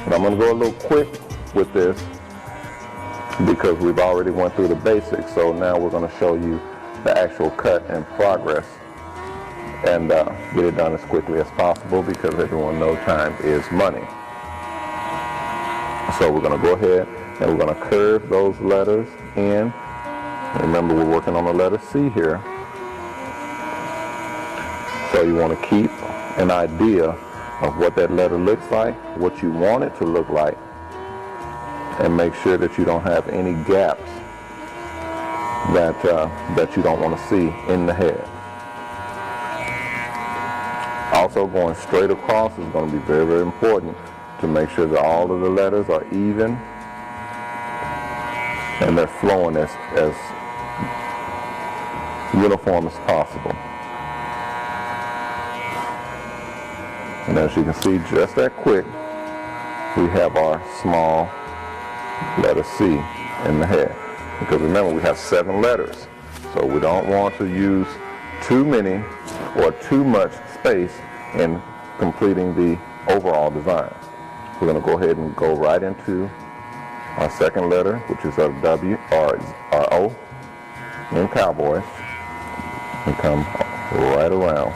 And I'm going to go a little quick with this because we've already went through the basics. So now we're going to show you the actual cut and progress, and get it done as quickly as possible, because everyone knows time is money. So we're going to go ahead and we're going to curve those letters in. Remember, we're working on the letter C here. So you want to keep an idea of what that letter looks like, what you want it to look like, and make sure that you don't have any gaps that you don't want to see in the head. Also, going straight across is going to be very, very important to make sure that all of the letters are even and they're flowing as uniform as possible. And as you can see, just that quick, we have our small letter C in the head. Because remember, we have 7 letters. So we don't want to use too many or too much space in completing the overall design. We're going to go ahead and go right into our second letter, which is our W or our O in Cowboys, and come right around.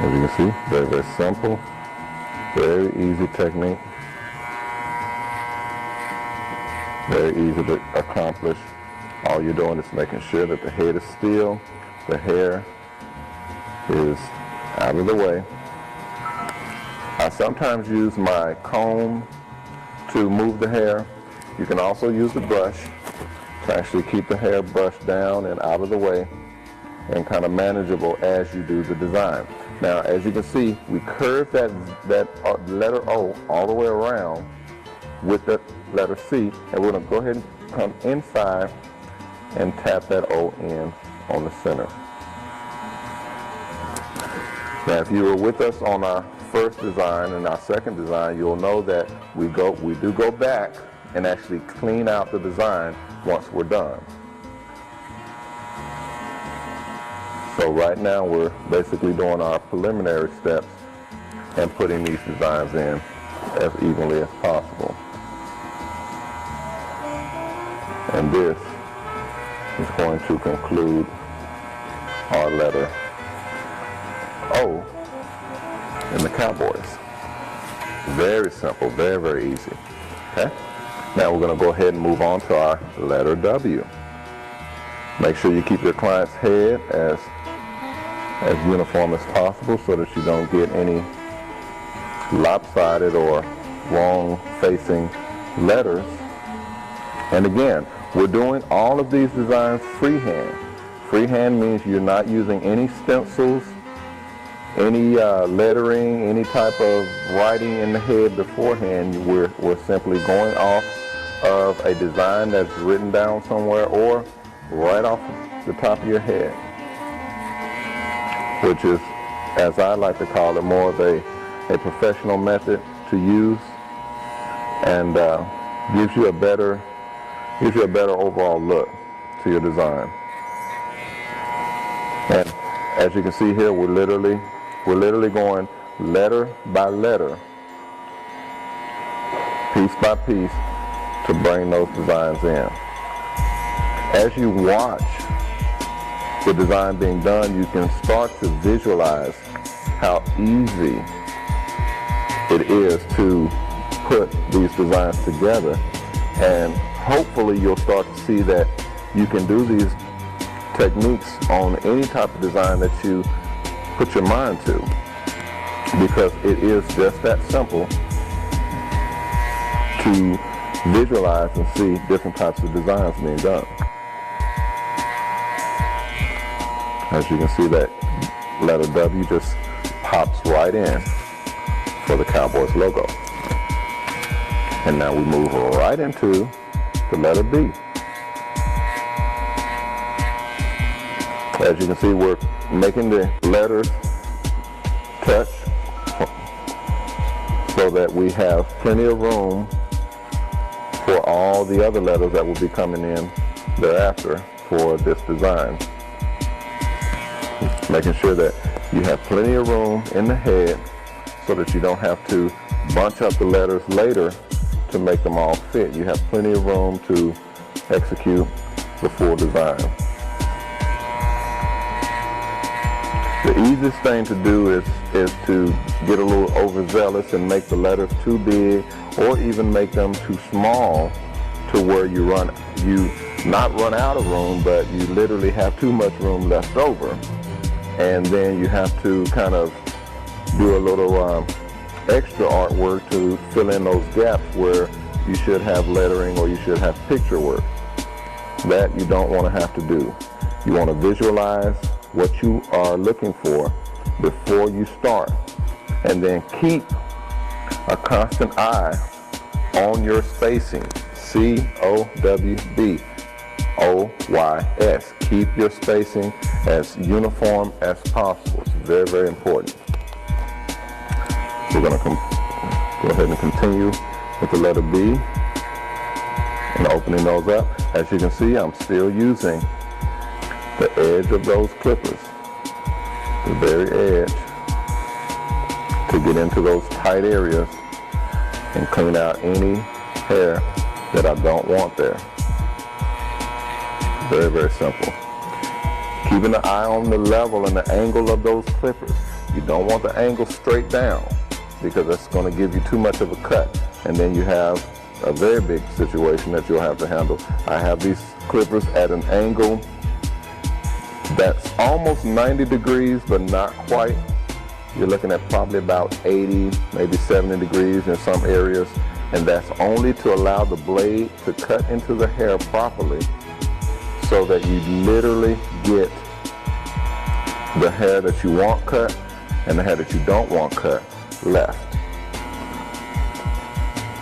As you can see, very, very simple, very easy technique, very easy to accomplish. All you're doing is making sure that the head is still, the hair is out of the way. I sometimes use my comb to move the hair. You can also use the brush to actually keep the hair brushed down and out of the way and kind of manageable as you do the design. Now, as you can see, we curve that letter O all the way around with the letter C, and we're going to go ahead and come inside and tap that O in on the center. Now, if you were with us on our first design and our second design, you'll know that we do go back and actually clean out the design once we're done. So right now we're basically doing our preliminary steps and putting these designs in as evenly as possible. And this is going to conclude our letter O in the Cowboys. Very simple, very, very easy. Okay? Now we're going to go ahead and move on to our letter W. Make sure you keep your client's head as uniform as possible so that you don't get any lopsided or wrong facing letters. And again, we're doing all of these designs freehand. Freehand means you're not using any stencils, any lettering, any type of writing in the head beforehand. We're simply going off of a design that's written down somewhere or right off the top of your head, which is, as I like to call it, more of a professional method to use, and gives you a better overall look to your design. And as you can see here, we're literally going letter by letter, piece by piece, to bring those designs in. As you watch the design being done, you can start to visualize how easy it is to put these designs together, and hopefully you'll start to see that you can do these techniques on any type of design that you put your mind to, because it is just that simple to visualize and see different types of designs being done. As you can see, that letter W just pops right in for the Cowboys logo. And now we move right into the letter B. As you can see, we're making the letters touch so that we have plenty of room for all the other letters that will be coming in thereafter for this design. Making sure that you have plenty of room in the head so that you don't have to bunch up the letters later to make them all fit. You have plenty of room to execute the full design. The easiest thing to do is to get a little overzealous and make the letters too big, or even make them too small to where you not run out of room, but you literally have too much room left over. And then you have to kind of do a little extra artwork to fill in those gaps where you should have lettering or you should have picture work. That you don't want to have to do. You want to visualize what you are looking for before you start, and then keep a constant eye on your spacing, COWB, OYS. Keep your spacing as uniform as possible. It's very, very important. We're going to go ahead and continue with the letter B and opening those up. As you can see, I'm still using the edge of those clippers, the very edge, to get into those tight areas and clean out any hair that I don't want there. Very, very simple. Keeping an eye on the level and the angle of those clippers. You don't want the angle straight down because that's going to give you too much of a cut, and then you have a very big situation that you'll have to handle. I have these clippers at an angle that's almost 90 degrees, but not quite. You're looking at probably about 80, maybe 70 degrees in some areas, and that's only to allow the blade to cut into the hair properly so that you literally get the hair that you want cut and the hair that you don't want cut left.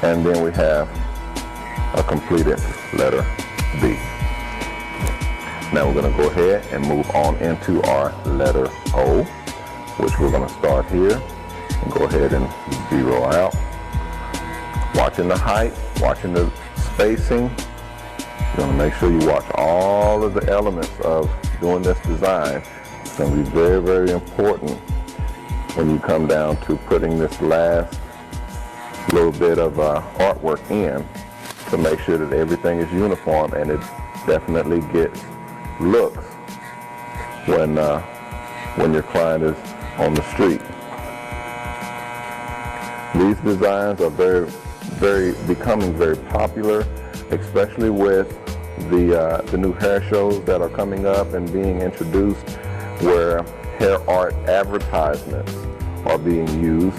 And then we have a completed letter B. Now we're going to go ahead and move on into our letter O, which we're going to start here and go ahead and zero out. Watching the height, watching the spacing. You're going to make sure you watch all of the elements of doing this design. It's going to be very, very important when you come down to putting this last little bit of artwork in to make sure that everything is uniform and it definitely gets looks when your client is on the street. These designs are becoming very popular, especially with the new hair shows that are coming up and being introduced, where hair art advertisements are being used,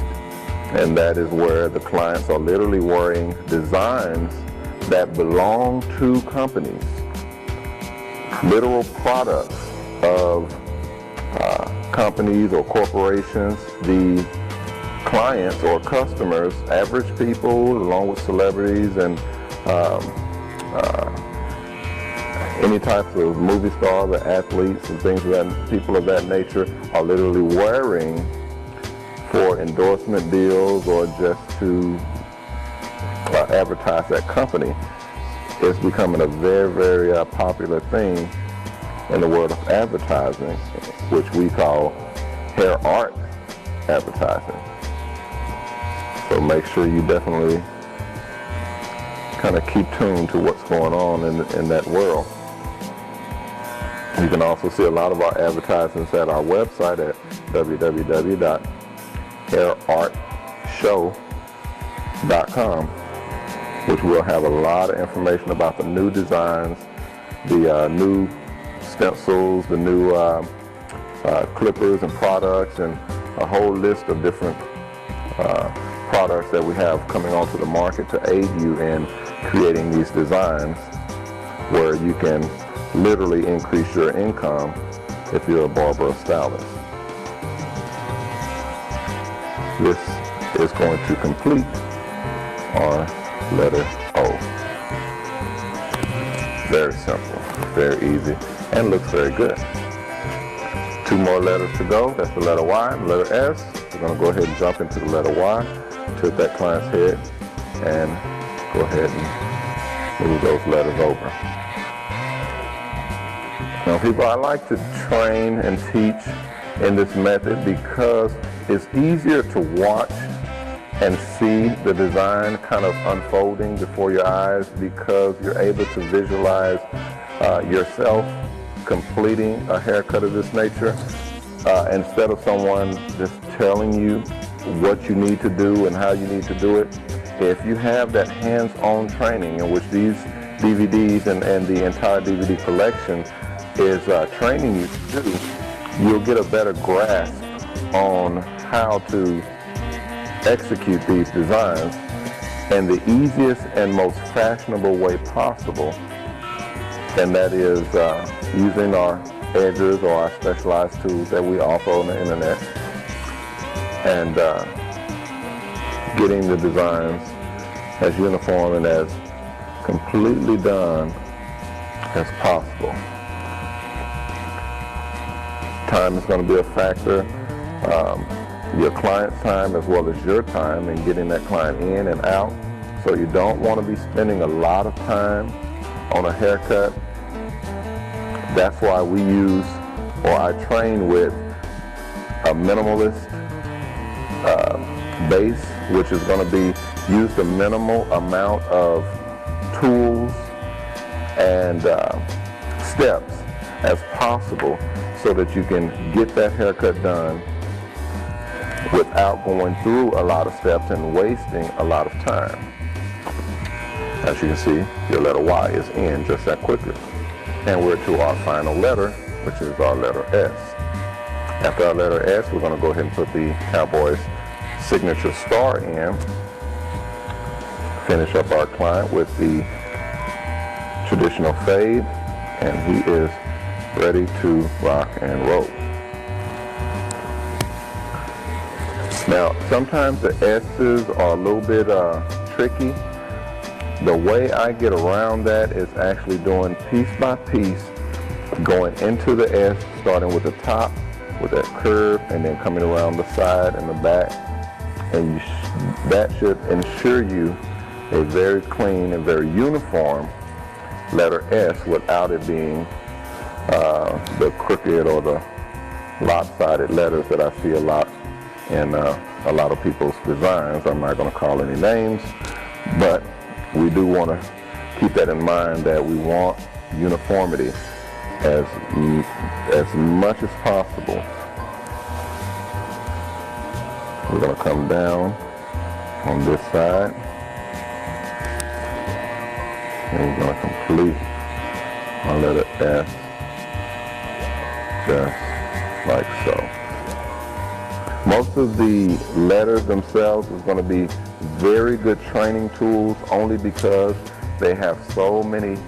and that is where the clients are literally wearing designs that belong to companies, literal products of companies or corporations. The clients or customers, average people, along with celebrities and any types of movie stars or athletes and things of that, people of that nature, are literally wearing for endorsement deals or just to advertise that company. It's becoming a very, very popular thing in the world of advertising, which we call hair art advertising. So make sure you definitely kind of keep tuned to what's going on in that world. You can also see a lot of our advertisements at our website at www.hairartshow.com, which will have a lot of information about the new designs, the new stencils, the new clippers and products, and a whole list of different products that we have coming onto the market to aid you in creating these designs, where you can literally increase your income if you're a barber or stylist. This is going to complete our letter O. Very simple, very easy, and looks very good. 2 more letters to go. That's the letter Y and the letter S. We're going to go ahead and jump into the letter Y, tilt that client's head, and go ahead and move those letters over. Now people, I like to train and teach in this method because it's easier to watch and see the design kind of unfolding before your eyes, because you're able to visualize yourself completing a haircut of this nature, instead of someone just telling you what you need to do and how you need to do it. If you have that hands-on training, in which these DVDs and the entire DVD collection is training you to do, you'll get a better grasp on how to execute these designs in the easiest and most fashionable way possible, and that is using our edges or our specialized tools that we offer on the internet, and getting the designs as uniform and as completely done as possible. Time is going to be a factor. Your client's time as well as your time in getting that client in and out. So you don't want to be spending a lot of time on a haircut. That's why we use, or I train with, a minimalist base, which is going to be use the minimal amount of tools and steps as possible so that you can get that haircut done without going through a lot of steps and wasting a lot of time. As you can see, your letter Y is in just that quickly. And we're to our final letter, which is our letter S. After our letter S, we're going to go ahead and put the cowboy's signature star in. Finish up our client with the traditional fade, and he is ready to rock and roll. Now, sometimes the S's are a little bit tricky. The way I get around that is actually doing piece by piece, going into the S, starting with the top, with that curve, and then coming around the side and the back. And that should ensure you a very clean and very uniform letter S without it being the crooked or the lopsided letters that I see a lot in a lot of people's designs. I'm not going to call any names, but we do want to keep that in mind, that we want uniformity as much as possible. We're going to come down on this side, and we're going to complete our letter S just like so. Most of the letters themselves is going to be very good training tools, only because they have so many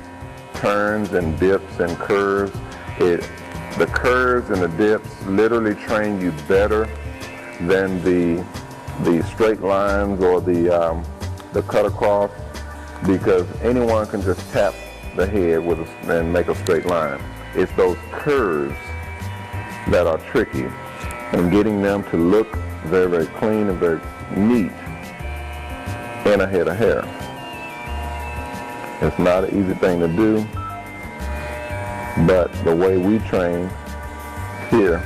turns and dips and curves. The curves and the dips literally train you better than the straight lines or the cut across, because anyone can just tap the head with and make a straight line. It's those curves that are tricky, and getting them to look very, very clean and very neat in a head of hair. It's not an easy thing to do, but the way we train here,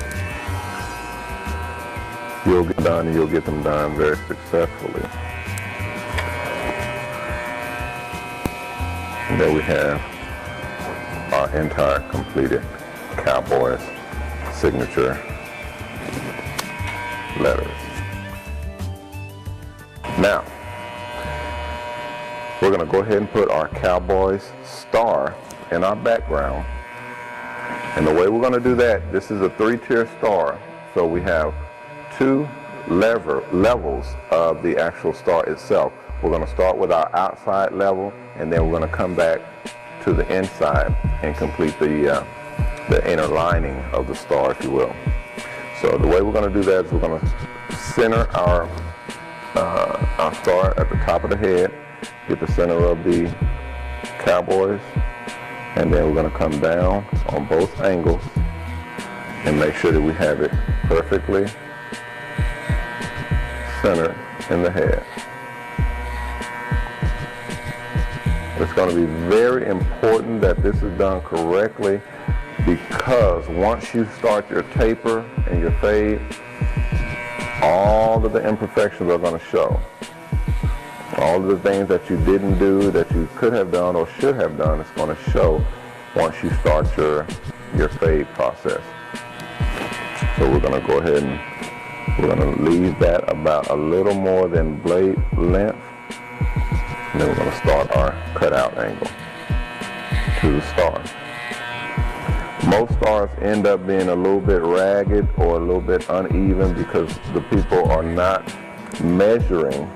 you'll get done, and you'll get them done very successfully. And there we have our entire completed cowboy's signature letters. Now, we're going to go ahead and put our cowboy's star in our background. And the way we're going to do that, this is a 3-tier star. So we have 2 levels of the actual star itself. We're going to start with our outside level, and then we're going to come back to the inside and complete the inner lining of the star, if you will. So the way we're going to do that is we're going to center our star at the top of the head, get the center of the cowboys, and then we're going to come down on both angles and make sure that we have it perfectly centered in the head. It's going to be very important that this is done correctly, because once you start your taper and your fade, all of the imperfections are going to show. All of the things that you didn't do, that you could have done or should have done, it's going to show once you start your fade process. So we're going to go ahead and we're going to leave that about a little more than blade length. And then we're going to start our cutout angle to the star. Most stars end up being a little bit ragged or a little bit uneven because the people are not measuring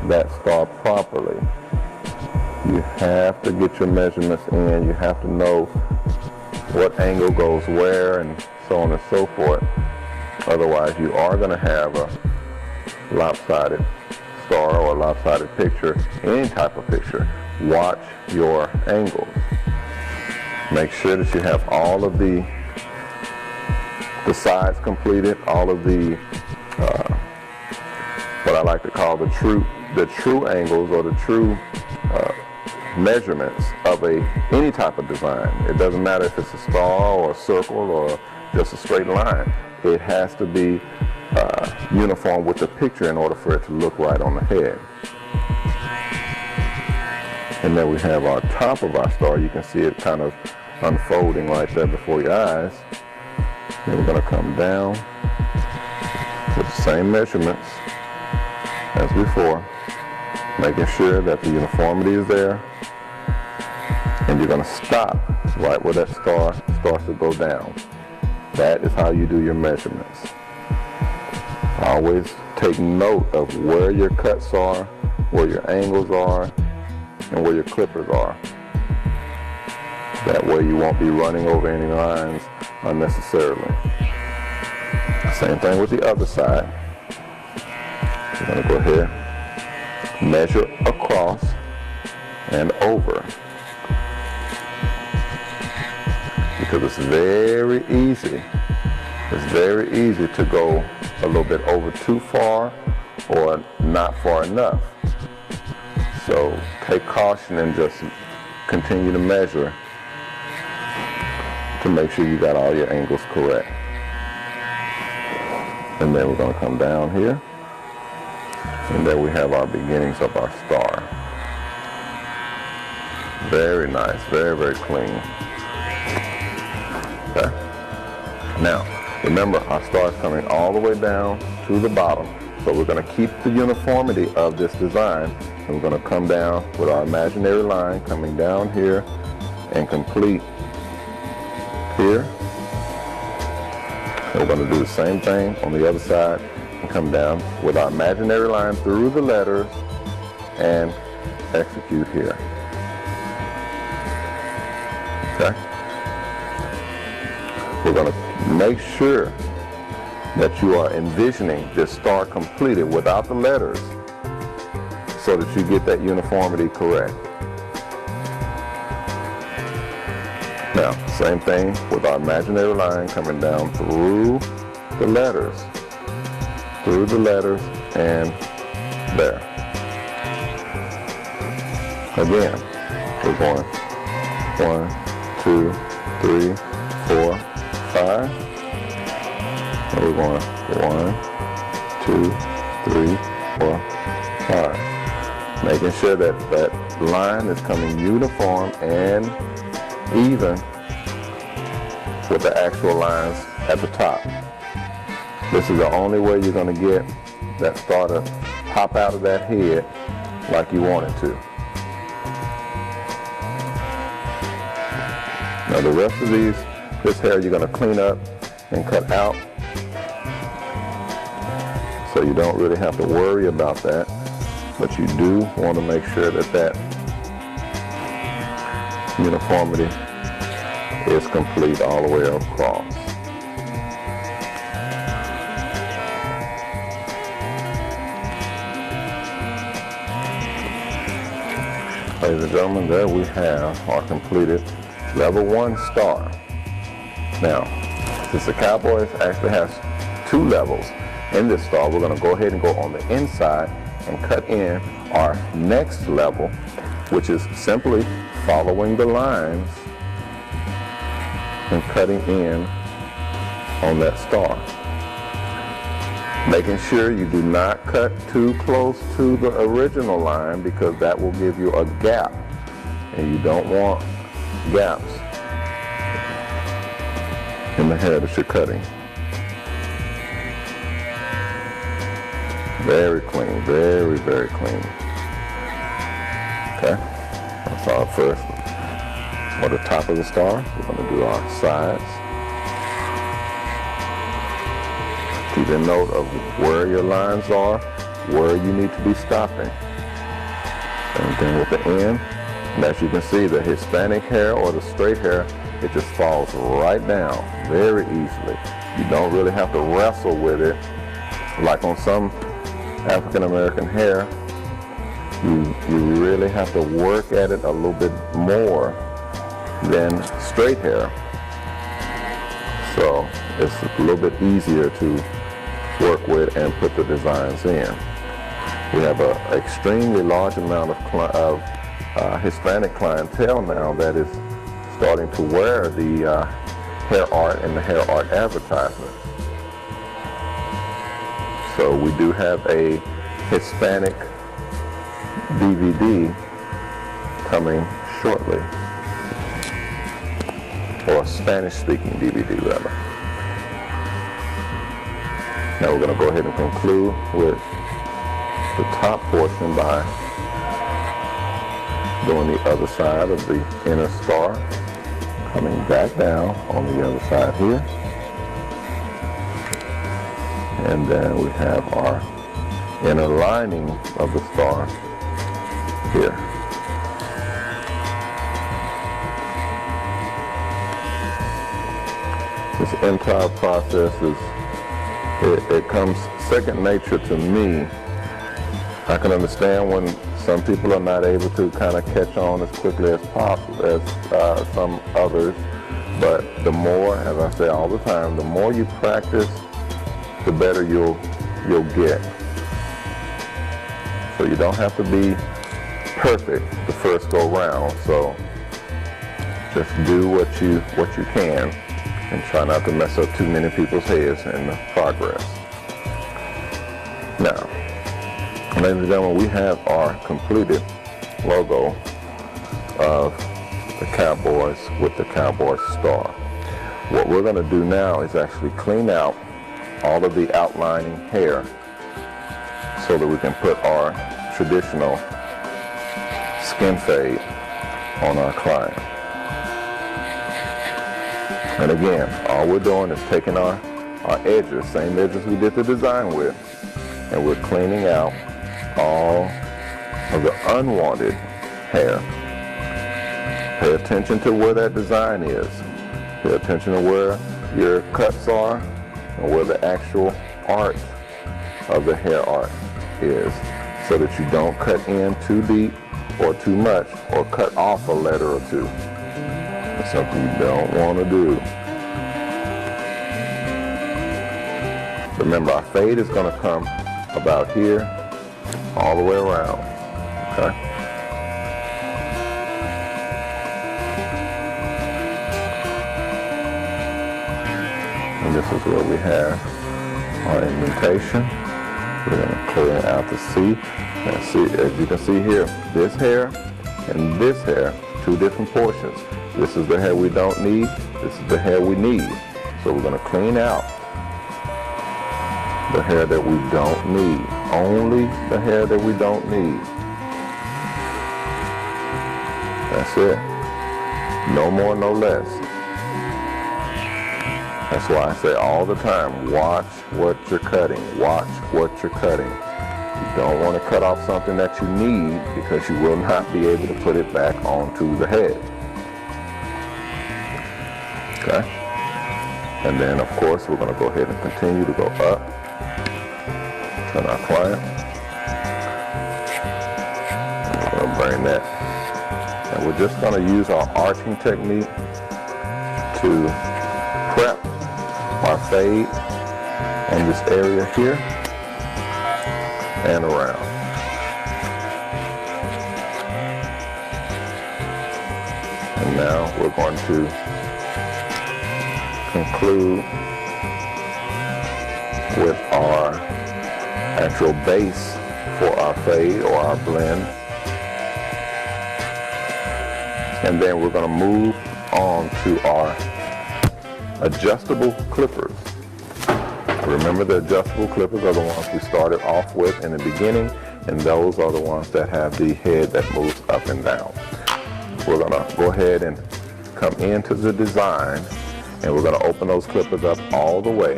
that star properly. You have to get your measurements in. You have to know what angle goes where and so on and so forth. Otherwise, you are going to have a lopsided star or a lopsided picture, any type of picture. Watch your angles. Make sure that you have all of the sides completed, all of the what I like to call the true angles or the true measurements of any type of design. It doesn't matter if it's a star or a circle or just a straight line. It has to be uniform with the picture in order for it to look right on the head. And then we have our top of our star. You can see it kind of unfolding right there before your eyes. Then we're going to come down with the same measurements as before, making sure that the uniformity is there. And you're going to stop right where that star starts to go down. That is how you do your measurements. Always take note of where your cuts are, where your angles are, and where your clippers are. That way you won't be running over any lines unnecessarily. Same thing with the other side. We're going to go ahead, measure across and over. Because it's very easy. It's very easy to go a little bit over too far or not far enough. So take caution and just continue to measure to make sure you got all your angles correct. And then we're going to come down here. And there we have our beginnings of our star. Very nice, very, very clean. Okay. Now, remember our star is coming all the way down to the bottom. So we're going to keep the uniformity of this design. And we're going to come down with our imaginary line coming down here and complete here. And we're going to do the same thing on the other side and come down with our imaginary line through the letters and execute here. Okay? We're going to make sure that you are envisioning this star completed without the letters so that you get that uniformity correct. Now, same thing with our imaginary line coming down through the letters and there. Again, we're going 1, 2, 3, 4, 5. And we're going 1, 2, 3, 4, 5. Making sure that that line is coming uniform and even with the actual lines at the top. This is the only way you're going to get that star to pop out of that head like you want it to. Now the rest of this hair you're going to clean up and cut out, so you don't really have to worry about that, but you do want to make sure that that uniformity is complete all the way across. Ladies and gentlemen, there we have our completed level 1 star. Now, since the Cowboys actually has 2 levels in this star, we're going to go ahead and go on the inside and cut in our next level, which is simply following the lines and cutting in on that star. Making sure you do not cut too close to the original line, because that will give you a gap, and you don't want gaps in the hair that you're cutting. Very clean, very, very clean. Okay, that's our first. On the top of the star, we're going to do our sides. Keep a note of where your lines are, where you need to be stopping. Same thing with the end. And as you can see, the Hispanic hair or the straight hair, it just falls right down very easily. You don't really have to wrestle with it like on some African American hair. You really have to work at it a little bit more than straight hair. So it's a little bit easier to work with and put the designs in. We have an extremely large amount of Hispanic clientele now that is starting to wear the hair art and the hair art advertisement. So we do have a Hispanic DVD coming shortly, or a Spanish-speaking DVD rather. Now we're going to go ahead and conclude with the top portion by doing the other side of the inner star, coming back down on the other side here. And then we have our inner lining of the star here. This entire process it comes second nature to me. I can understand when some people are not able to kind of catch on as quickly as possible as some others, but the more, as I say all the time, the more you practice, the better you'll get. So you don't have to be perfect the first go round. So just do what you can and try not to mess up too many people's heads in the progress. Now, ladies and gentlemen, we have our completed logo of the Cowboys with the Cowboy star. What we're going to do now is actually clean out all of the outlining hair so that we can put our traditional skin fade on our client. And again, all we're doing is taking our edges, same edges we did the design with, and we're cleaning out all of the unwanted hair. Pay attention to where that design is. Pay attention to where your cuts are and where the actual art of the hair art is, so that you don't cut in too deep or too much or cut off a letter or two. That's something you don't want to do. Remember, our fade is going to come about here all the way around, okay? And this is where we have our indentation. We're going to clear out the C. And see, as you can see here, this hair and this hair, two different portions. This is the hair we don't need. This is the hair we need. So we're going to clean out the hair that we don't need. Only the hair that we don't need. That's it. No more, no less. That's why I say all the time, watch what you're cutting. Watch what you're cutting. You don't want to cut off something that you need, because you will not be able to put it back onto the head. Okay? And then, of course, we're going to go ahead and continue to go up on our client. And we're going to bring that. And we're just going to use our arching technique to prep our fade on this area here and around. And now we're going to conclude with our actual base for our fade or our blend. And then we're going to move on to our adjustable clippers. Remember, the adjustable clippers are the ones we started off with in the beginning, and those are the ones that have the head that moves up and down. We're going to go ahead and come into the design, and we're going to open those clippers up all the way,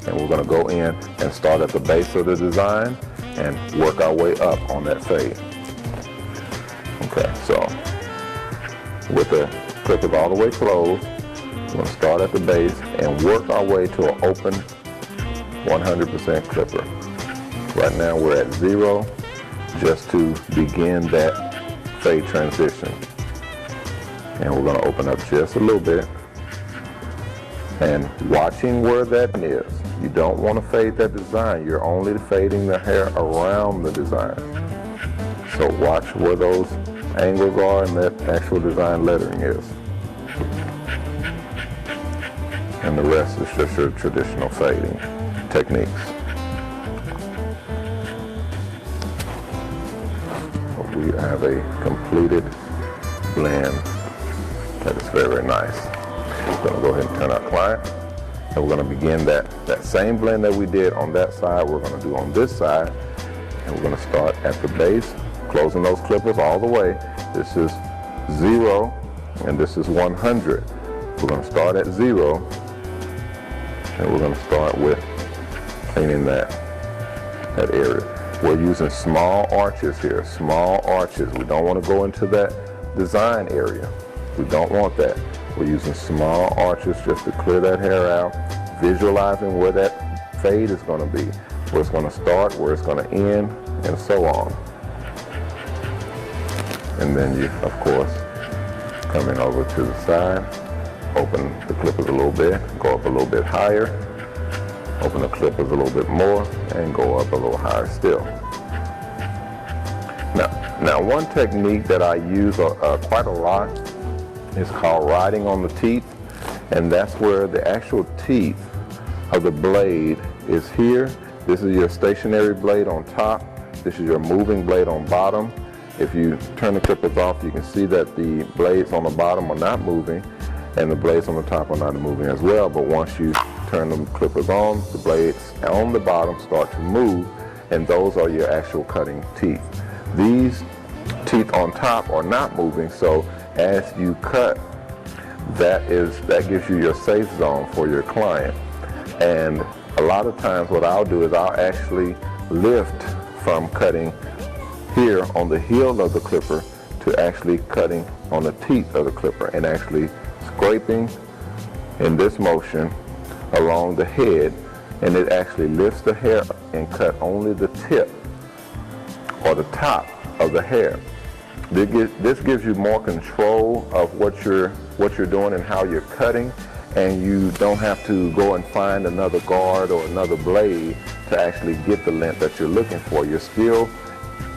and we're going to go in and start at the base of the design and work our way up on that fade. Okay, so with the clippers all the way closed, we're going to start at the base and work our way to an open 100% clipper. Right now we're at 0, just to begin that fade transition. And we're going to open up just a little bit. And watching where that is, you don't want to fade that design. You're only fading the hair around the design. So watch where those angles are and that actual design lettering is. And the rest is just your traditional fading techniques. We have a completed blend that is very, very nice. We're going to go ahead and turn our client, and we're going to begin that same blend that we did on that side, we're going to do on this side, and we're going to start at the base, closing those clippers all the way. This is 0, and this is 100. We're going to start at 0, and we're going to start with cleaning that area. We're using small arches here, small arches. We don't want to go into that design area. We don't want that. We're using small arches just to clear that hair out, visualizing where that fade is going to be, where it's going to start, where it's going to end, and so on. And then you, of course, coming over to the side, open the clippers a little bit, go up a little bit higher, open the clippers a little bit more, and go up a little higher still. Now one technique that I use quite a lot is called riding on the teeth, and that's where the actual teeth of the blade is here. This is your stationary blade on top. This is your moving blade on bottom. If you turn the clippers off, you can see that the blades on the bottom are not moving, and the blades on the top are not moving as well. But once you turn the clippers on, the blades on the bottom start to move, and those are your actual cutting teeth. These teeth on top are not moving, so as you cut, that gives you your safe zone for your client. And a lot of times what I'll do is I'll actually lift from cutting here on the heel of the clipper to actually cutting on the teeth of the clipper, and actually scraping in this motion along the head, and it actually lifts the hair and cut only the tip or the top of the hair. This gives you more control of what you're doing and how you're cutting, and you don't have to go and find another guard or another blade to actually get the length that you're looking for. You're still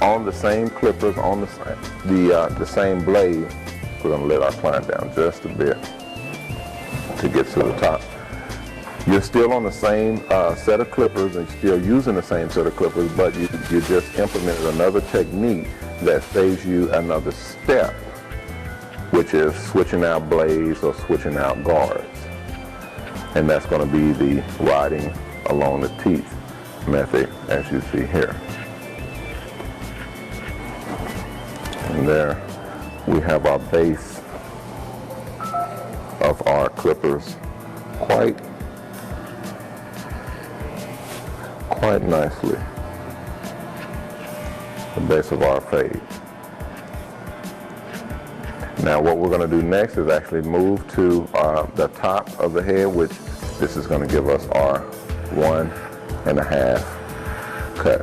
on the same clippers, on the same blade. We're going to let our client down just a bit to get to the top. You're still on the same set of clippers and still using the same set of clippers, but you just implemented another technique that saves you another step, which is switching out blades or switching out guards. And that's going to be the riding along the teeth method, as you see here. And there we have our base of our clippers quite nicely. The base of our fade. Now what we're going to do next is actually move to the top of the head, which this is going to give us our 1.5 cut.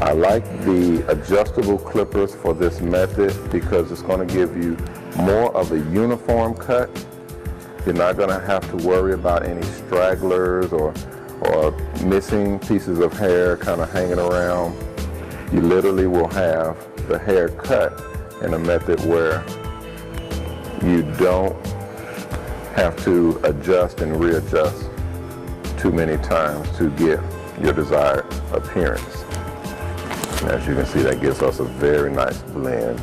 I like the adjustable clippers for this method because it's going to give you more of a uniform cut. You're not going to have to worry about any stragglers or missing pieces of hair kind of hanging around. You literally will have the hair cut in a method where you don't have to adjust and readjust too many times to get your desired appearance. And as you can see, that gives us a very nice blend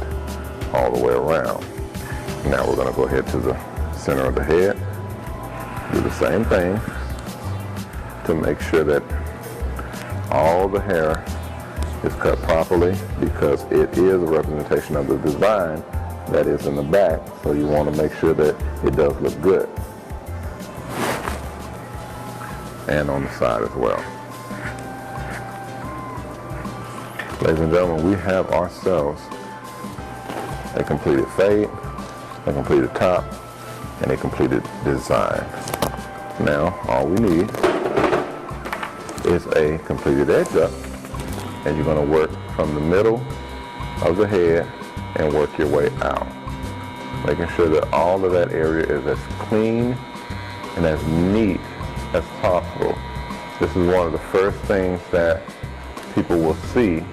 all the way around. Now we're going to go ahead to the center of the head, do the same thing to make sure that all the hair is cut properly, because it is a representation of the design that is in the back, so you want to make sure that it does look good. And on the side as well. Ladies and gentlemen, we have ourselves a completed fade, a completed top, and a completed design. Now, all we need is a completed edge up, and you're going to work from the middle of the head and work your way out, making sure that all of that area is as clean and as neat as possible. This is one of the first things that people will see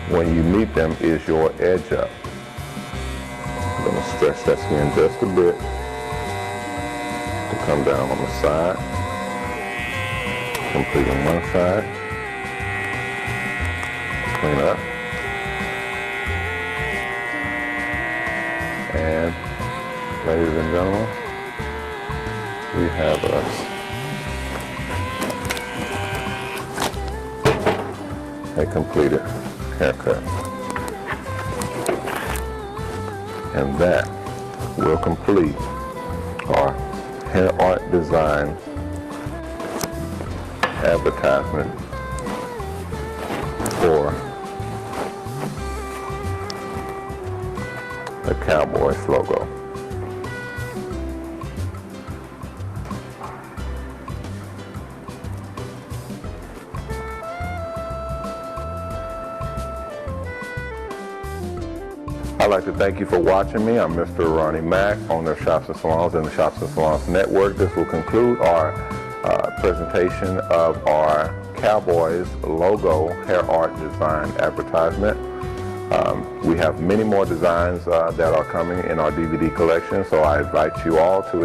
when you meet them is your edge up. I'm going to stretch that skin just a bit to come down on the side, complete on one side, clean up, and ladies and gentlemen, we have a completed haircut. And that will complete our hair art design advertisement for the Cowboys logo. I'd like to thank you for watching me. I'm Mr. Ronnie Mac, owner of Shops and Salons and the Shops and Salons Network. This will conclude our presentation of our Cowboys logo hair art design advertisement. We have many more designs that are coming in our DVD collection, so I invite you all to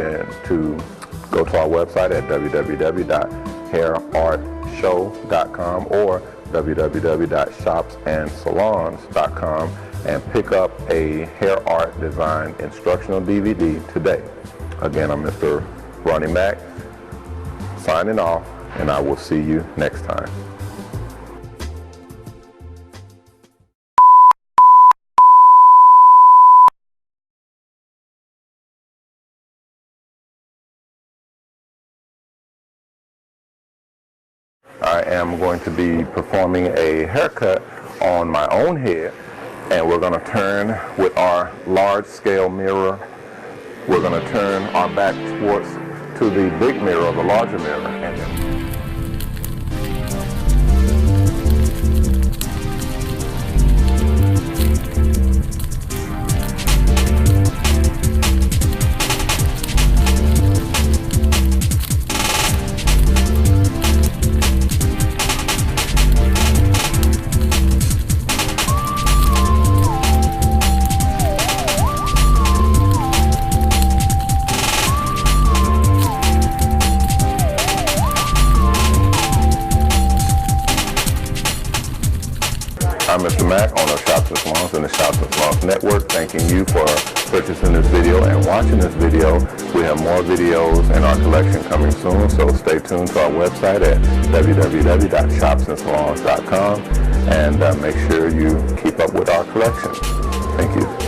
go to our website at www.hairartshow.com or www.shopsandsalons.com and pick up a hair art design instructional DVD today. Again, I'm Mr. Ronnie Mac, signing off, and I will see you next time. I am going to be performing a haircut on my own head, and we're going to turn with our large scale mirror. We're going to turn our back to the big mirror, the larger mirror, and then I'm Mr. Mac, owner of Shops and Salons and the Shops and Salons Network, thanking you for purchasing this video and watching this video. We have more videos in our collection coming soon, so stay tuned to our website at www.shopsandsalons.com and make sure you keep up with our collection. Thank you.